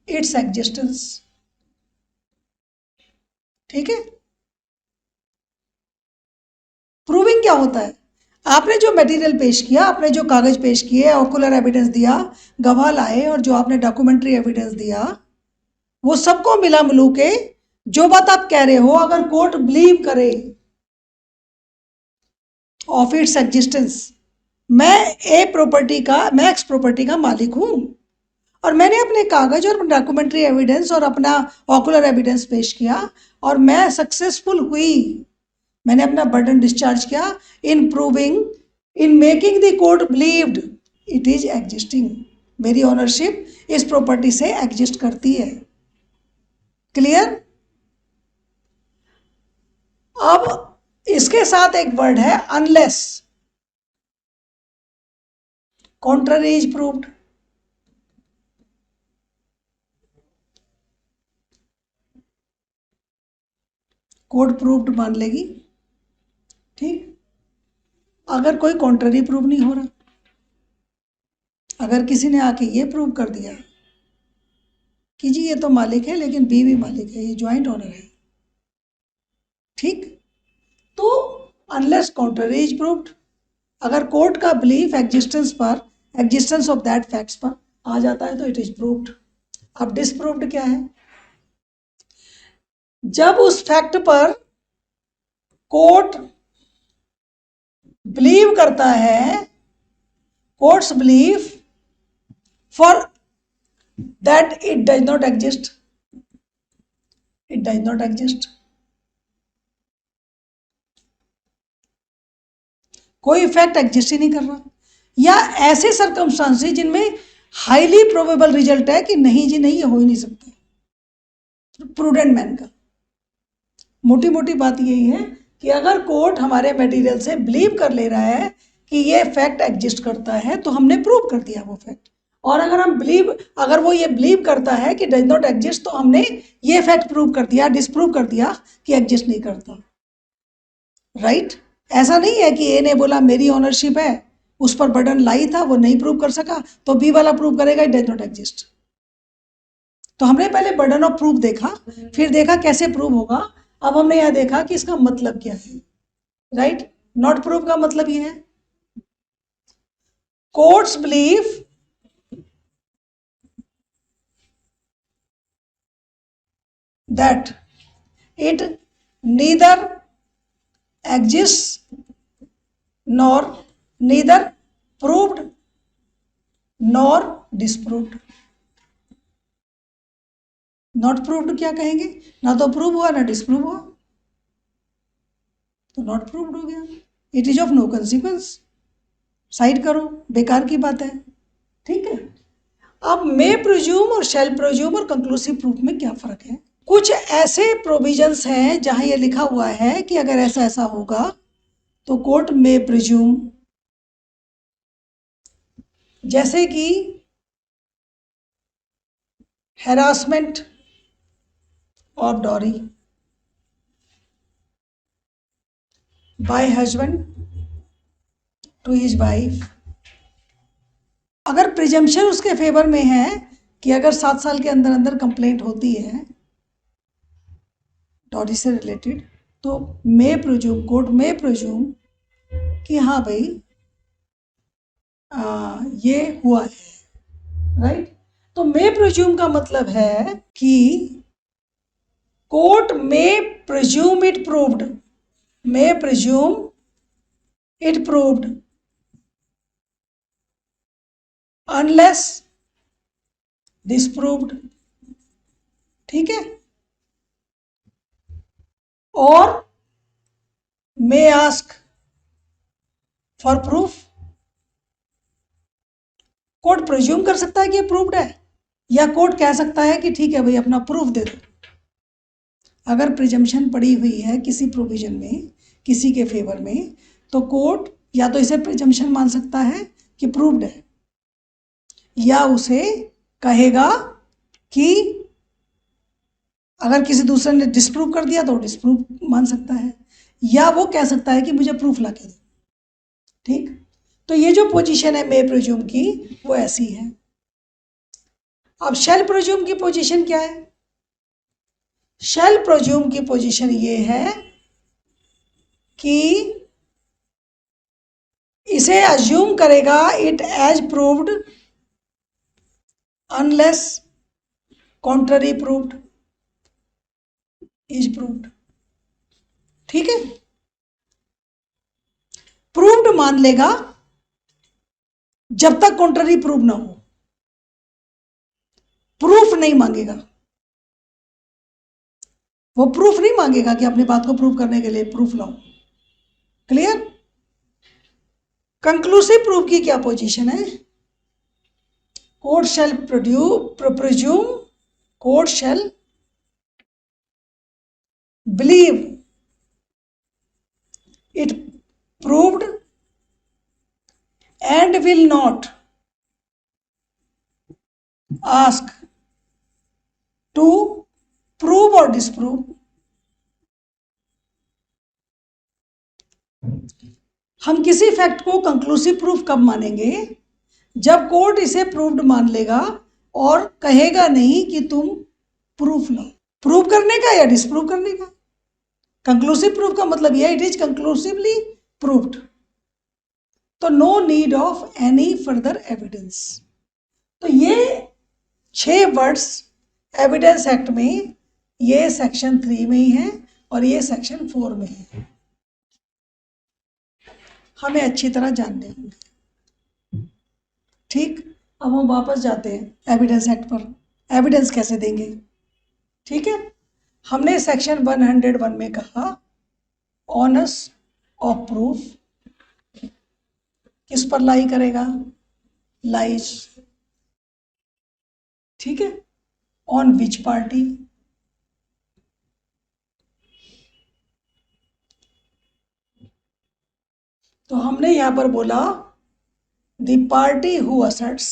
[SPEAKER 1] its existence. ठीक है, प्रूविंग क्या होता है? आपने जो मटेरियल पेश किया, आपने जो कागज पेश किए, ऑकुलर एविडेंस दिया, गवाह लाए, और जो आपने डॉक्यूमेंट्री एविडेंस दिया, वो सबको मिला मिलू के जो बात आप कह रहे हो, अगर कोर्ट बिलीव करे ऑफ इट्स एग्जिस्टेंस, मैं एक्स प्रॉपर्टी का मालिक हूं और मैंने अपने कागज और डॉक्यूमेंट्री एविडेंस और अपना ऑकुलर एविडेंस पेश किया और मैं सक्सेसफुल हुई, मैंने अपना बर्डन डिस्चार्ज किया in proving, in making the court believed it is existing, मेरी ओनरशिप इस प्रॉपर्टी से एग्जिस्ट करती है। क्लियर? अब इसके साथ एक वर्ड है unless, contrary is proved. Court proved मान लेगी। ठीक, अगर कोई कॉन्ट्ररी प्रूव नहीं हो रहा, अगर किसी ने आके ये प्रूव कर दिया कि जी ये तो मालिक है लेकिन बी भी मालिक है, ये ज्वाइंट ओनर है, ठीक, तो अनलेस कॉन्ट्ररी इज प्रूव्ड, अगर कोर्ट का बिलीफ एग्जिस्टेंस पर, एग्जिस्टेंस ऑफ दैट फैक्ट्स पर आ जाता है तो इट इज प्रूव्ड। अब डिसप्रूव्ड क्या है? जब उस फैक्ट पर कोर्ट बिलीव करता है, courts belief for that it does not exist, it does not exist, कोई फैक्ट एग्जिस्ट ही नहीं कर रहा, या ऐसे सर्कमस्टांसेस जिनमें हाईली प्रोबेबल रिजल्ट है कि नहीं जी नहीं, ये हो ही नहीं सकता। प्रूडेंट मैन का मोटी मोटी बात यही है कि अगर कोर्ट हमारे मटेरियल से बिलीव कर ले रहा है कि ये फैक्ट एग्जिस्ट करता है तो हमने प्रूव कर दिया वो फैक्ट, और अगर वो ये बिलीव करता है कि डज नॉट एग्जिस्ट तो हमने ये फैक्ट प्रूव कर दिया, डिसप्रूव कर दिया कि एग्जिस्ट नहीं करता। राइट? ऐसा नहीं है कि ए ने बोला मेरी ओनरशिप है, उस पर बर्डन लाई था, वो नहीं प्रूव कर सका तो बी वाला प्रूव करेगा इट डज नॉट एग्जिस्ट। तो हमने पहले बर्डन ऑफ प्रूफ देखा, फिर देखा कैसे प्रूव होगा, अब हमने यह देखा कि इसका मतलब क्या है। राइट? नॉट प्रूफ का मतलब ये है courts believe that it neither exists nor neither proved nor disproved। Not proved क्या कहेंगे? ना तो प्रूव हुआ ना डिस्प्रूव हुआ, तो नॉट प्रूव्ड हो गया, it is of no consequence, side करो, बेकार की बात है। ठीक है, अब मे प्रोज्यूम और शैल प्रोज्यूम और कंक्लूसिव प्रूफ में क्या फर्क है? कुछ ऐसे प्रोविजंस हैं जहां ये लिखा हुआ है कि अगर ऐसा ऐसा होगा तो कोर्ट मे प्रिज्यूम, जैसे कि harassment of dowry by husband to his wife, अगर प्रिजम्पशन उसके फेवर में है कि अगर 7 साल के अंदर अंदर कंप्लेंट होती है डॉरी से रिलेटेड तो मे प्रिज्यूम, कोर्ट मे प्रिज्यूम कि हाँ भाई ये हुआ है। राइट? तो मे प्रिज्यूम का मतलब है कि court may presume it proved, may presume it proved unless disproved. ठीक है, और may ask for proof. Court presume कर सकता है कि प्रूव्ड है, या कोर्ट कह सकता है कि ठीक है भाई अपना प्रूफ दे दो। अगर प्रिजम्पशन पड़ी हुई है किसी प्रोविजन में किसी के फेवर में, तो कोर्ट या तो इसे प्रिजम्पशन मान सकता है कि प्रूव्ड है, या उसे कहेगा कि अगर किसी दूसरे ने डिस्प्रूव कर दिया तो डिस्प्रूव मान सकता है, या वो कह सकता है कि मुझे प्रूफ ला के दो। ठीक, तो ये जो पोजीशन है मे प्रिज्यूम की वो ऐसी है। अब शैल प्रिज्यूम की पोजीशन क्या है? शैल प्रिज्यूम की पोजीशन ये है कि इसे अज्यूम करेगा it as proved unless contrary proved is proved. ठीक है, प्रूव्ड मान लेगा जब तक कॉन्ट्ररी प्रूव ना हो, प्रूफ नहीं मांगेगा। वो प्रूफ नहीं मांगेगा कि अपनी बात को प्रूव करने के लिए प्रूफ लाओ। क्लियर? कंक्लूसिव प्रूफ की क्या पोजीशन है? Court shell presume, court shell believe it proved and will not ask to prove or disprove। हम किसी फैक्ट को कंक्लूसिव प्रूफ कब मानेंगे? जब कोर्ट इसे प्रूव्ड मान लेगा और कहेगा नहीं कि तुम प्रूफ लो, प्रूव करने का या डिस्प्रूव करने का। कंक्लूसिव प्रूफ का मतलब यह इट इज कंक्लूसिवली प्रूव्ड, तो no need of any further evidence. तो ये 6 वर्ड्स एविडेंस एक्ट में, ये सेक्शन 3 में ही है और ये सेक्शन 4 में है। हमें अच्छी तरह जानने होंगे। ठीक, अब हम वापस जाते हैं एविडेंस एक्ट पर। एविडेंस कैसे देंगे? ठीक है, हमने सेक्शन 101 में कहा ऑनस ऑफ प्रूफ किस पर लाई करेगा? लाइज। ठीक है, ऑन विच पार्टी? तो हमने यहां पर बोला the party who assets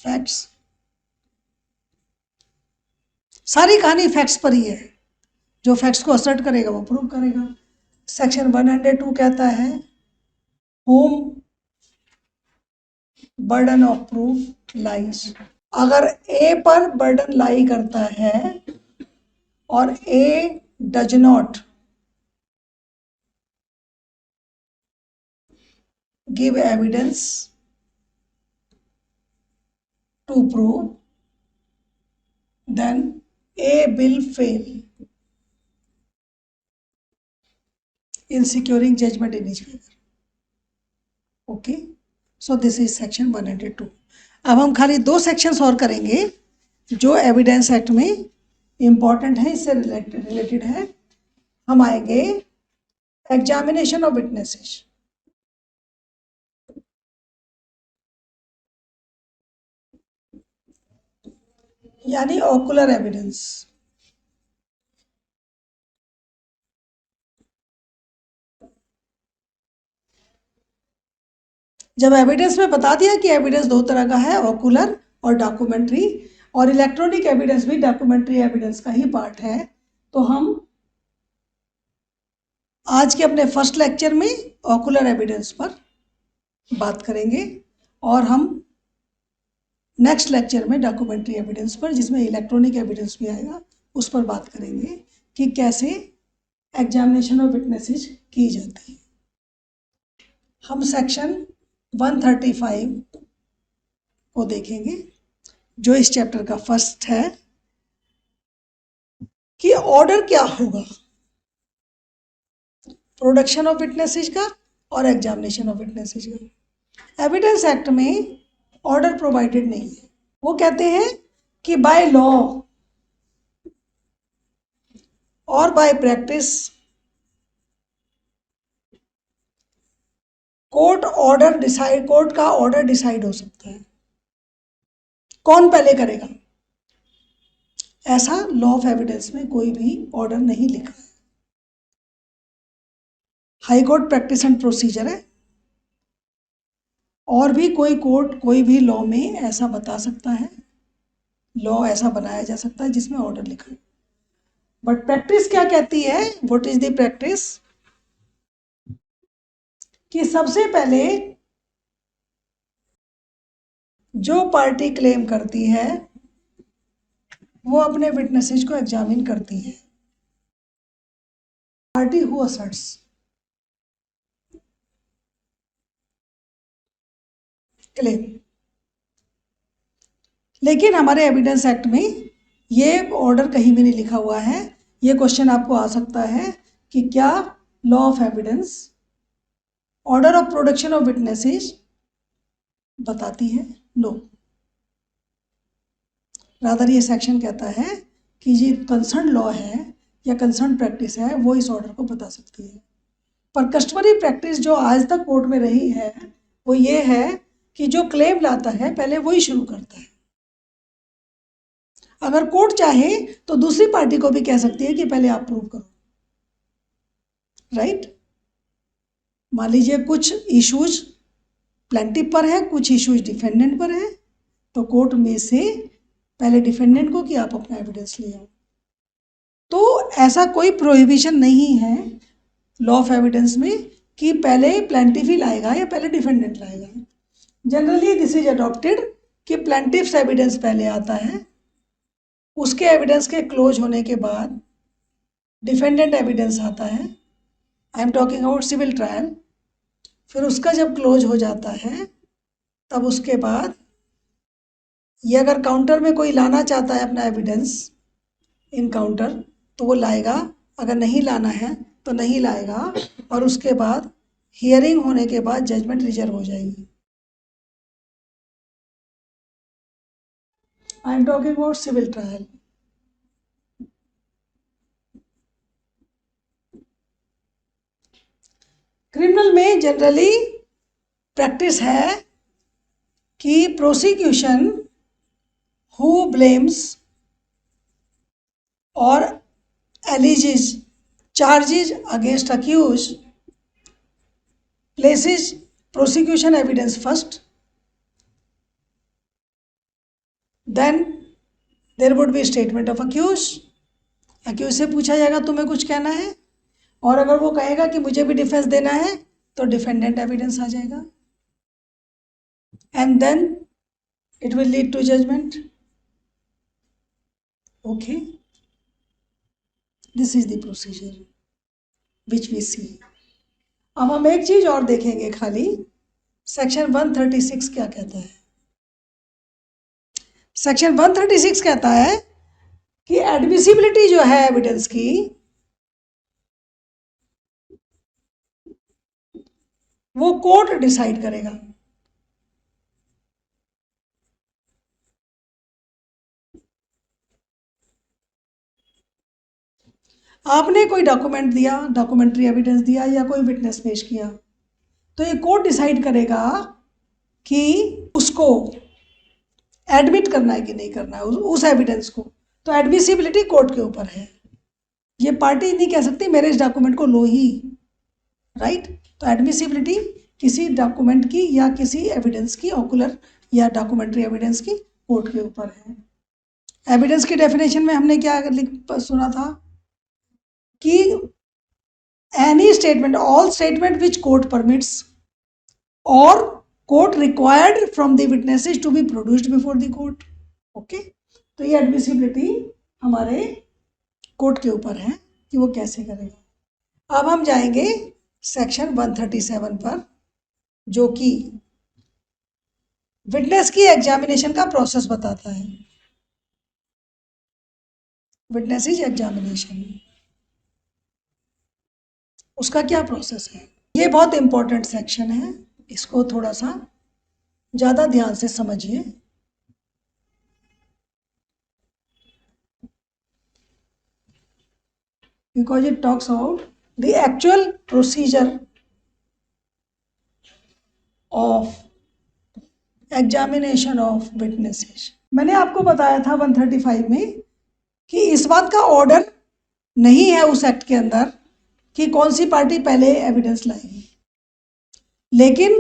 [SPEAKER 1] facts. सारी कहानी फैक्ट्स पर ही है, जो फैक्ट्स को असर्ट करेगा वो प्रूव करेगा। सेक्शन 102 कहता है whom burden of proof lies. अगर ए पर बर्डन लाई करता है और A does not give evidence to prove, then A will fail in securing judgment in his favor. Okay, so this is section 102। अब हम खाली 2 सेक्शंस और करेंगे जो एविडेंस एक्ट में इंपॉर्टेंट है, इससे रिलेटेड है। हम आएंगे एग्जामिनेशन ऑफ विटनेसेस, यानी ऑकुलर एविडेंस। जब एविडेंस में बता दिया कि एविडेंस 2 तरह का है, ऑकुलर और डॉक्यूमेंट्री, और इलेक्ट्रॉनिक एविडेंस भी डॉक्यूमेंट्री एविडेंस का ही पार्ट है, तो हम आज के अपने फर्स्ट लेक्चर में ऑकुलर एविडेंस पर बात करेंगे और हम नेक्स्ट लेक्चर में डॉक्यूमेंट्री एविडेंस पर, जिसमें इलेक्ट्रॉनिक एविडेंस भी आएगा, उस पर बात करेंगे कि कैसे एग्जामिनेशन ऑफ विटनेसेस की जाती है। हम सेक्शन 135 को देखेंगे जो इस चैप्टर का फर्स्ट है कि ऑर्डर क्या होगा प्रोडक्शन ऑफ विटनेसेस का और एग्जामिनेशन ऑफ विटनेसेस का। एविडेंस एक्ट में ऑर्डर प्रोवाइडेड नहीं है। वो कहते हैं कि बाय लॉ और बाय प्रैक्टिस कोर्ट का ऑर्डर डिसाइड हो सकता है। कौन पहले करेगा, ऐसा लॉ ऑफ एविडेंस में कोई भी ऑर्डर नहीं लिखा है। High court practice and procedure है। और भी कोई कोर्ट कोई भी लॉ में ऐसा बता सकता है, लॉ ऐसा बनाया जा सकता है जिसमें ऑर्डर लिखा है। बट प्रैक्टिस क्या कहती है, व्हाट इज द प्रैक्टिस, कि सबसे पहले जो पार्टी क्लेम करती है वो अपने विटनेसेस को एग्जामिन करती है। Party who assets, claim. लेकिन हमारे एविडेंस एक्ट में ये ऑर्डर कहीं भी नहीं लिखा हुआ है। ये क्वेश्चन आपको आ सकता है कि क्या law of evidence order of production of witnesses बताती है? नो। रादर ये सेक्शन कहता है कि ये कंसर्न लॉ है या कंसर्न प्रैक्टिस है, वो इस ऑर्डर को बता सकती है। पर कस्टमरी प्रैक्टिस जो आज तक कोर्ट में रही है वो ये है कि जो क्लेम लाता है पहले वही शुरू करता है। अगर कोर्ट चाहे तो दूसरी पार्टी को भी कह सकती है कि पहले आप प्रूव करो, राइट। मान लीजिए कुछ इश्यूज प्लेंटिफ पर है, कुछ इश्यूज डिफेंडेंट पर है, तो कोर्ट में से पहले डिफेंडेंट को कि आप अपना एविडेंस ले आओ। तो ऐसा कोई प्रोहिबिशन नहीं है लॉ ऑफ एविडेंस में कि पहले प्लेंटिफ ही लाएगा या पहले डिफेंडेंट लाएगा। जनरली दिस इज अडॉप्टेड कि प्लेंटिफ्स एविडेंस पहले आता है, उसके एविडेंस के क्लोज होने के बाद डिफेंडेंट एविडेंस आता है। I am talking about civil trial. फिर उसका जब क्लोज हो जाता है तब उसके बाद ये अगर काउंटर में कोई लाना चाहता है अपना एविडेंस इन काउंटर तो वो लाएगा, अगर नहीं लाना है तो नहीं लाएगा, और उसके बाद हियरिंग होने के बाद जजमेंट रिजर्व हो जाएगी। I am talking about civil trial. Criminal में जनरली प्रैक्टिस है कि प्रोसिक्यूशन हु ब्लेम्स और alleges charges against accused places prosecution evidence first, then there would be statement of accused। accused से पूछा जाएगा तुम्हें कुछ कहना है, और अगर वो कहेगा कि मुझे भी डिफेंस देना है तो डिफेंडेंट एविडेंस आ जाएगा, and then it will lead to judgment. Okay, this is the procedure which we see. अब हम एक चीज और देखेंगे खाली, सेक्शन 136 क्या कहता है। सेक्शन 136 कहता है कि एडमिसिबिलिटी जो है एविडेंस की वो कोर्ट डिसाइड करेगा। आपने कोई डॉक्यूमेंट दिया, डॉक्यूमेंट्री एविडेंस दिया या कोई विटनेस पेश किया, तो ये कोर्ट डिसाइड करेगा कि उसको एडमिट करना है कि नहीं करना है उस एविडेंस को। तो एडमिसिबिलिटी कोर्ट के ऊपर है। ये पार्टी नहीं कह सकती मेरे इस डॉक्यूमेंट को लो ही, राइट। तो एडमिसिबिलिटी किसी डॉक्यूमेंट की या किसी एविडेंस की, ऑकुलर या डॉक्यूमेंट्री एविडेंस की, कोर्ट के ऊपर है। एविडेंस की डेफिनेशन में हमने क्या सुना था कि any statement, all statement which court permits और court required from the witnesses to be produced before the court. Okay, तो ये एडमिसिबिलिटी हमारे कोर्ट के ऊपर है कि वो कैसे करेगा। अब हम जाएंगे सेक्शन 137 पर, जो कि विटनेस की एग्जामिनेशन का प्रोसेस बताता है। विटनेस इज एग्जामिनेशन, उसका क्या प्रोसेस है। ये बहुत इंपॉर्टेंट सेक्शन है, इसको थोड़ा सा ज़्यादा ध्यान से समझिए। Because it talks about the actual procedure of examination of witnesses. मैंने आपको बताया था 135 में कि इस बात का ऑर्डर नहीं है उस एक्ट के अंदर कि कौन सी पार्टी पहले एविडेंस लाएगी, लेकिन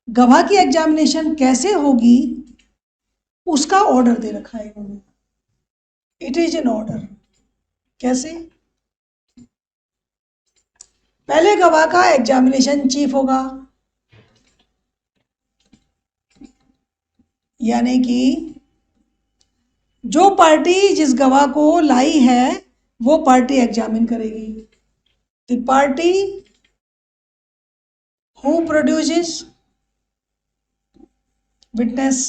[SPEAKER 1] गवाह की एग्जामिनेशन कैसे होगी उसका ऑर्डर दे रखा है इन्होंने। It is in order. कैसे? पहले गवाह का एग्जामिनेशन चीफ होगा, यानी कि जो पार्टी जिस गवाह को लाई है वो पार्टी एग्जामिन करेगी। The party who produces witness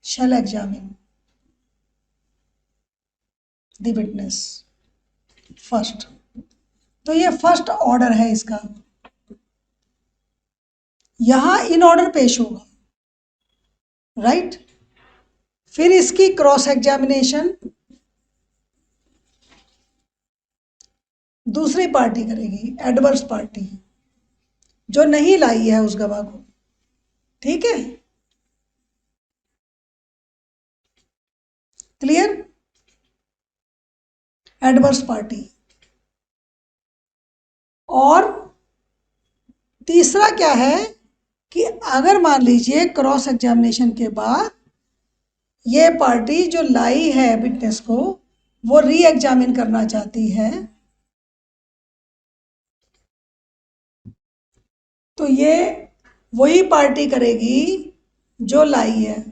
[SPEAKER 1] shall examine the witness first. तो ये फर्स्ट ऑर्डर है इसका, यहां इन ऑर्डर पेश होगा, राइट। फिर इसकी क्रॉस एग्जामिनेशन दूसरी पार्टी करेगी, एडवर्स पार्टी जो नहीं लाई है उस गवाह को। ठीक है, क्लियर? Adverse party. और तीसरा क्या है कि अगर मान लीजिए क्रॉस एग्जामिनेशन के बाद ये पार्टी जो लाई है विटनेस को वो री एग्जामिन करना चाहती है, तो ये वही पार्टी करेगी जो लाई है।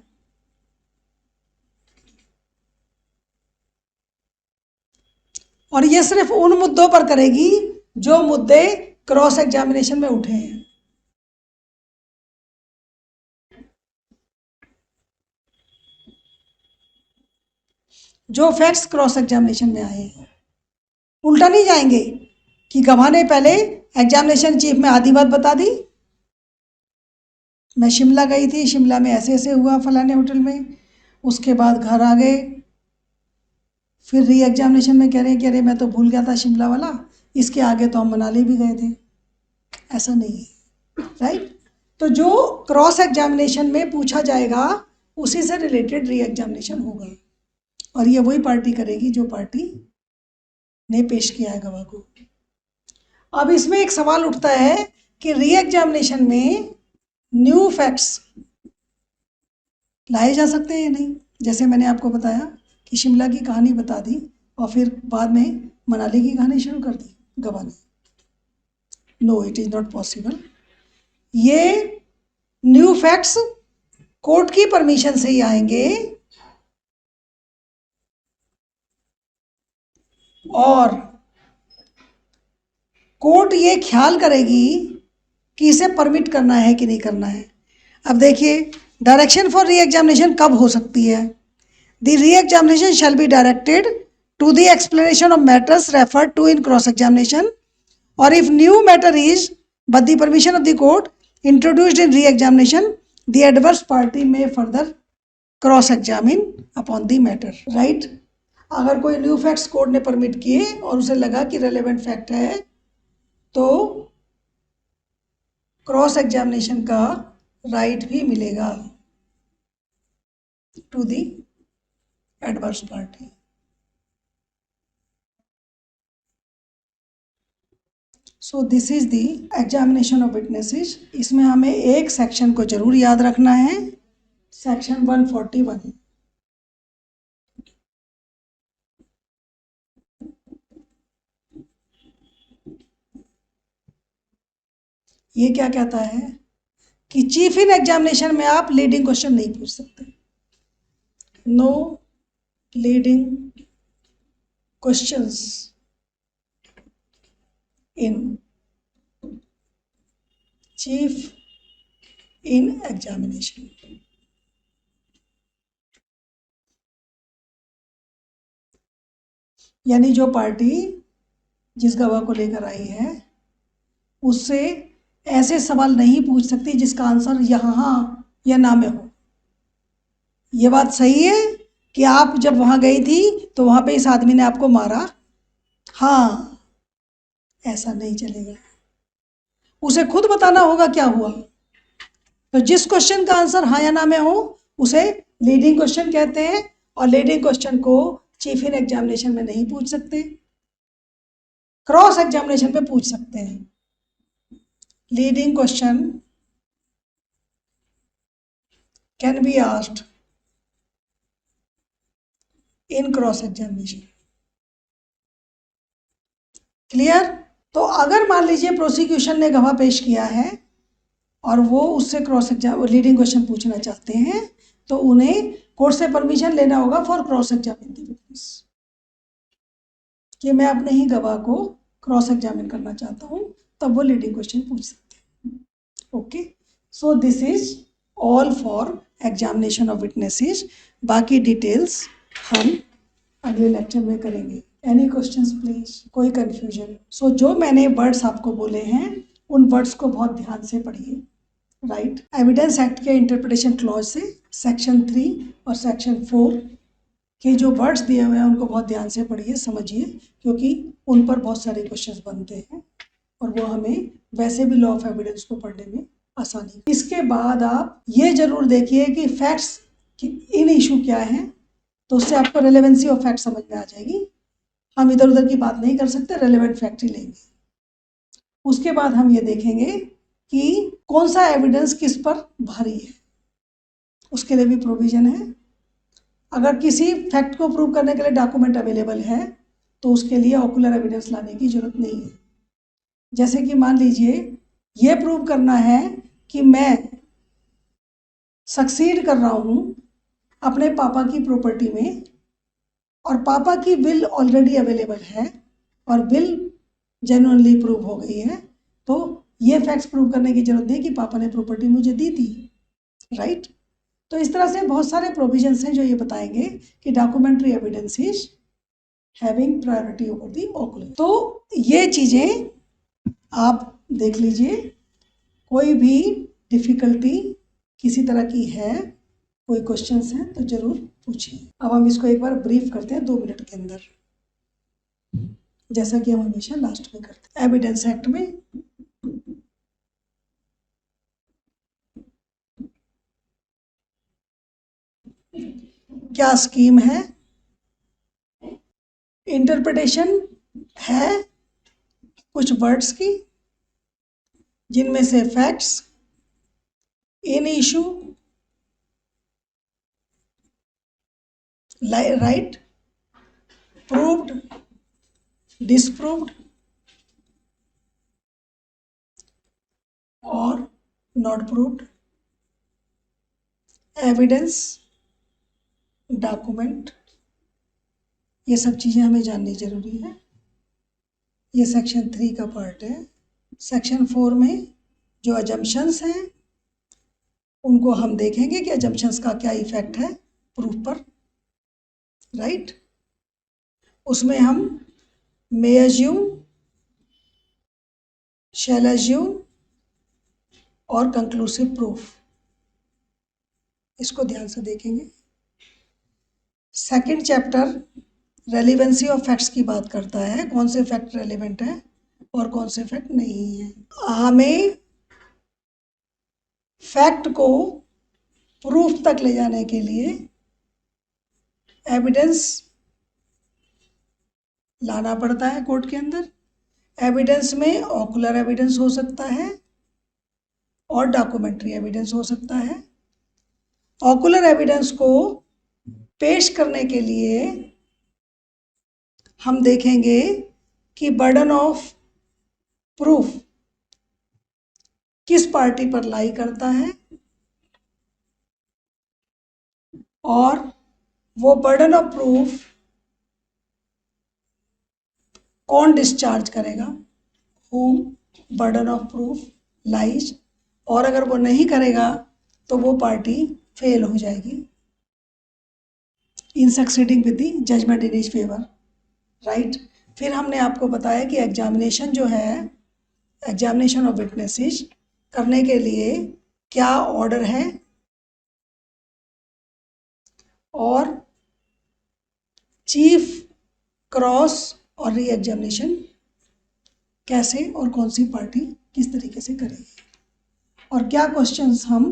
[SPEAKER 1] और ये सिर्फ उन मुद्दों पर करेगी जो मुद्दे क्रॉस एग्जामिनेशन में उठे हैं। जो फैक्ट्स क्रॉस एग्जामिनेशन में आए हैं, उल्टा नहीं जाएंगे कि गवाह ने पहले एग्जामिनेशन चीफ में आधी बात बता दी, मैं शिमला गई थी, शिमला में ऐसे ऐसे हुआ फलाने होटल में, उसके बाद घर आ गए, फिर री एग्जामिनेशन में कह रहे हैं कि अरे मैं तो भूल गया था शिमला वाला, इसके आगे तो हम मनाली भी गए थे। ऐसा नहीं है, राइट। तो जो क्रॉस एग्जामिनेशन में पूछा जाएगा उसी से रिलेटेड री एग्जामिनेशन होगा, और ये वही पार्टी करेगी जो पार्टी ने पेश किया है गवाह को। अब इसमें एक सवाल उठता है कि री एग्जामिनेशन में न्यू फैक्ट्स लाए जा सकते हैं या नहीं। जैसे मैंने आपको बताया कि शिमला की कहानी बता दी और फिर बाद में मनाली की कहानी शुरू कर दी गवाह ने। No, it is not possible. ये न्यू फैक्ट्स कोर्ट की परमिशन से ही आएंगे, और कोर्ट ये ख्याल करेगी कि इसे परमिट करना है कि नहीं करना है। अब देखिए, डायरेक्शन फॉर री एग्जामिनेशन कब हो सकती है? The re-examination shall be directed to the explanation of matters referred to in cross examination, और if new matter is but the permission of the court introduced in re-examination, the adverse party may further cross-examine upon the matter, right? अगर कोई new facts court ने permit किए और उसे लगा कि relevant fact है तो क्रॉस एग्जामिनेशन का राइट भी मिलेगा to the adverse party. So this is the examination of witnesses. इसमें हमें एक सेक्शन को जरूर याद रखना है, सेक्शन 141। ये क्या कहता है कि चीफ इन एग्जामिनेशन में आप लीडिंग क्वेश्चन नहीं पूछ सकते। No leading questions in chief in examination. यानी जो पार्टी जिस गवाह को लेकर आई है उससे ऐसे सवाल नहीं पूछ सकती जिसका आंसर यहाँ हाँ या ना में हो। ये बात सही है कि आप जब वहाँ गई थी तो वहाँ पे इस आदमी ने आपको मारा, हाँ, ऐसा नहीं चलेगा। उसे खुद बताना होगा क्या हुआ, तो जिस क्वेश्चन का आंसर हाँ या ना में हो उसे लीडिंग क्वेश्चन कहते हैं, और लीडिंग क्वेश्चन को चीफ इन एग्जामिनेशन में नहीं पूछ सकते, क्रॉस एग्जामिनेशन पे पूछ सकते हैं। Leading question can be asked in cross examination. Clear? तो अगर मान लीजिए प्रोसिक्यूशन ने गवाह पेश किया है और वो उससे क्रॉस एग्जाम लीडिंग क्वेश्चन पूछना चाहते हैं, तो उन्हें कोर्ट से परमिशन लेना होगा for cross examine the witness, कि मैं अपने ही गवाह को क्रॉस एग्जामिन करना चाहता हूँ, तब वो लीडिंग क्वेश्चन पूछ सकते हैं। Okay, so this is all for examination of witnesses. बाकी डिटेल्स हम अगले लेक्चर में करेंगे। Any questions please? कोई कंफ्यूजन? सो जो मैंने वर्ड्स आपको बोले हैं उन वर्ड्स को बहुत ध्यान से पढ़िए। राइट, एविडेंस एक्ट के इंटरप्रिटेशन क्लॉज से सेक्शन 3 और सेक्शन 4 के जो वर्ड्स दिए हुए हैं उनको बहुत ध्यान से पढ़िए, समझिए, क्योंकि उन पर बहुत सारे क्वेश्चंस बनते हैं और वो हमें वैसे भी लॉ ऑफ एविडेंस को पढ़ने में आसानी। इसके बाद आप ये जरूर देखिए कि फैक्ट्स इन इशू क्या है, तो उससे आपको रेलेवेंसी ऑफ फैक्ट समझ में आ जाएगी। हम इधर उधर की बात नहीं कर सकते, रेलेवेंट फैक्ट ही लेंगे। उसके बाद हम ये देखेंगे कि कौन सा एविडेंस किस पर भारी है, उसके लिए भी प्रोविजन है। अगर किसी फैक्ट को प्रूव करने के लिए डॉक्यूमेंट अवेलेबल है तो उसके लिए ऑकुलर एविडेंस लाने की जरूरत नहीं है। जैसे कि मान लीजिए ये प्रूव करना है कि मैं सक्सीड कर रहा हूँ अपने पापा की प्रॉपर्टी में, और पापा की विल ऑलरेडी अवेलेबल है और विल जेन्युइनली प्रूव हो गई है, तो ये फैक्ट्स प्रूव करने की जरूरत नहीं कि पापा ने प्रॉपर्टी मुझे दी थी। राइट, तो इस तरह से बहुत सारे प्रोविजंस हैं जो ये बताएंगे कि documentary evidence is having priority over the ocular. तो ये चीज़ें आप देख लीजिए। कोई भी डिफ़िकल्टी किसी तरह की है, कोई क्वेश्चंस हैं तो ज़रूर पूछिए। अब हम इसको एक बार ब्रीफ करते हैं 2 मिनट के अंदर, जैसा कि हम हमेशा लास्ट में करते हैं। एविडेंस एक्ट में क्या स्कीम है? इंटरप्रिटेशन है कुछ वर्ड्स की, जिनमें से facts, in issue, right, proved, disproved और नॉट प्रूव्ड, एविडेंस, डॉक्यूमेंट, ये सब चीज़ें हमें जाननी जरूरी है। ये सेक्शन 3 का पार्ट है। सेक्शन 4 में जो अजम्पशंस हैं उनको हम देखेंगे कि अजम्पशंस का क्या इफेक्ट है प्रूफ पर। राइट, उसमें हम मे अज्यूम, शैल अज्यूम और कंक्लूसिव प्रूफ, इसको ध्यान से देखेंगे। Second chapter relevancy of facts की बात करता है, कौन से फैक्ट रेलिवेंट है और कौन से फैक्ट नहीं है। हमें फैक्ट को प्रूफ तक ले जाने के लिए एविडेंस लाना पड़ता है कोर्ट के अंदर। एविडेंस में ऑकुलर एविडेंस हो सकता है और डॉक्यूमेंट्री एविडेंस हो सकता है। ऑकुलर एविडेंस को पेश करने के लिए हम देखेंगे कि बर्डन ऑफ प्रूफ किस पार्टी पर लाई करता है और वो बर्डन ऑफ प्रूफ कौन डिस्चार्ज करेगा, home burden of proof lies, और अगर वो नहीं करेगा तो वो पार्टी फेल हो जाएगी in succeeding with the judgment in his favour. Right, फिर हमने आपको बताया कि एग्जामिनेशन जो है, एग्जामिनेशन ऑफ विटनेसेस करने के लिए क्या ऑर्डर है और चीफ, क्रॉस और री एग्जामिनेशन कैसे और कौन सी पार्टी किस तरीके से करेगी। और क्या क्वेश्चंस हम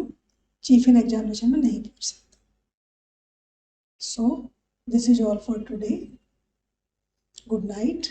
[SPEAKER 1] चीफ इन एग्जामिनेशन में नहीं पूछ सकते। सो this is all for today. Good night.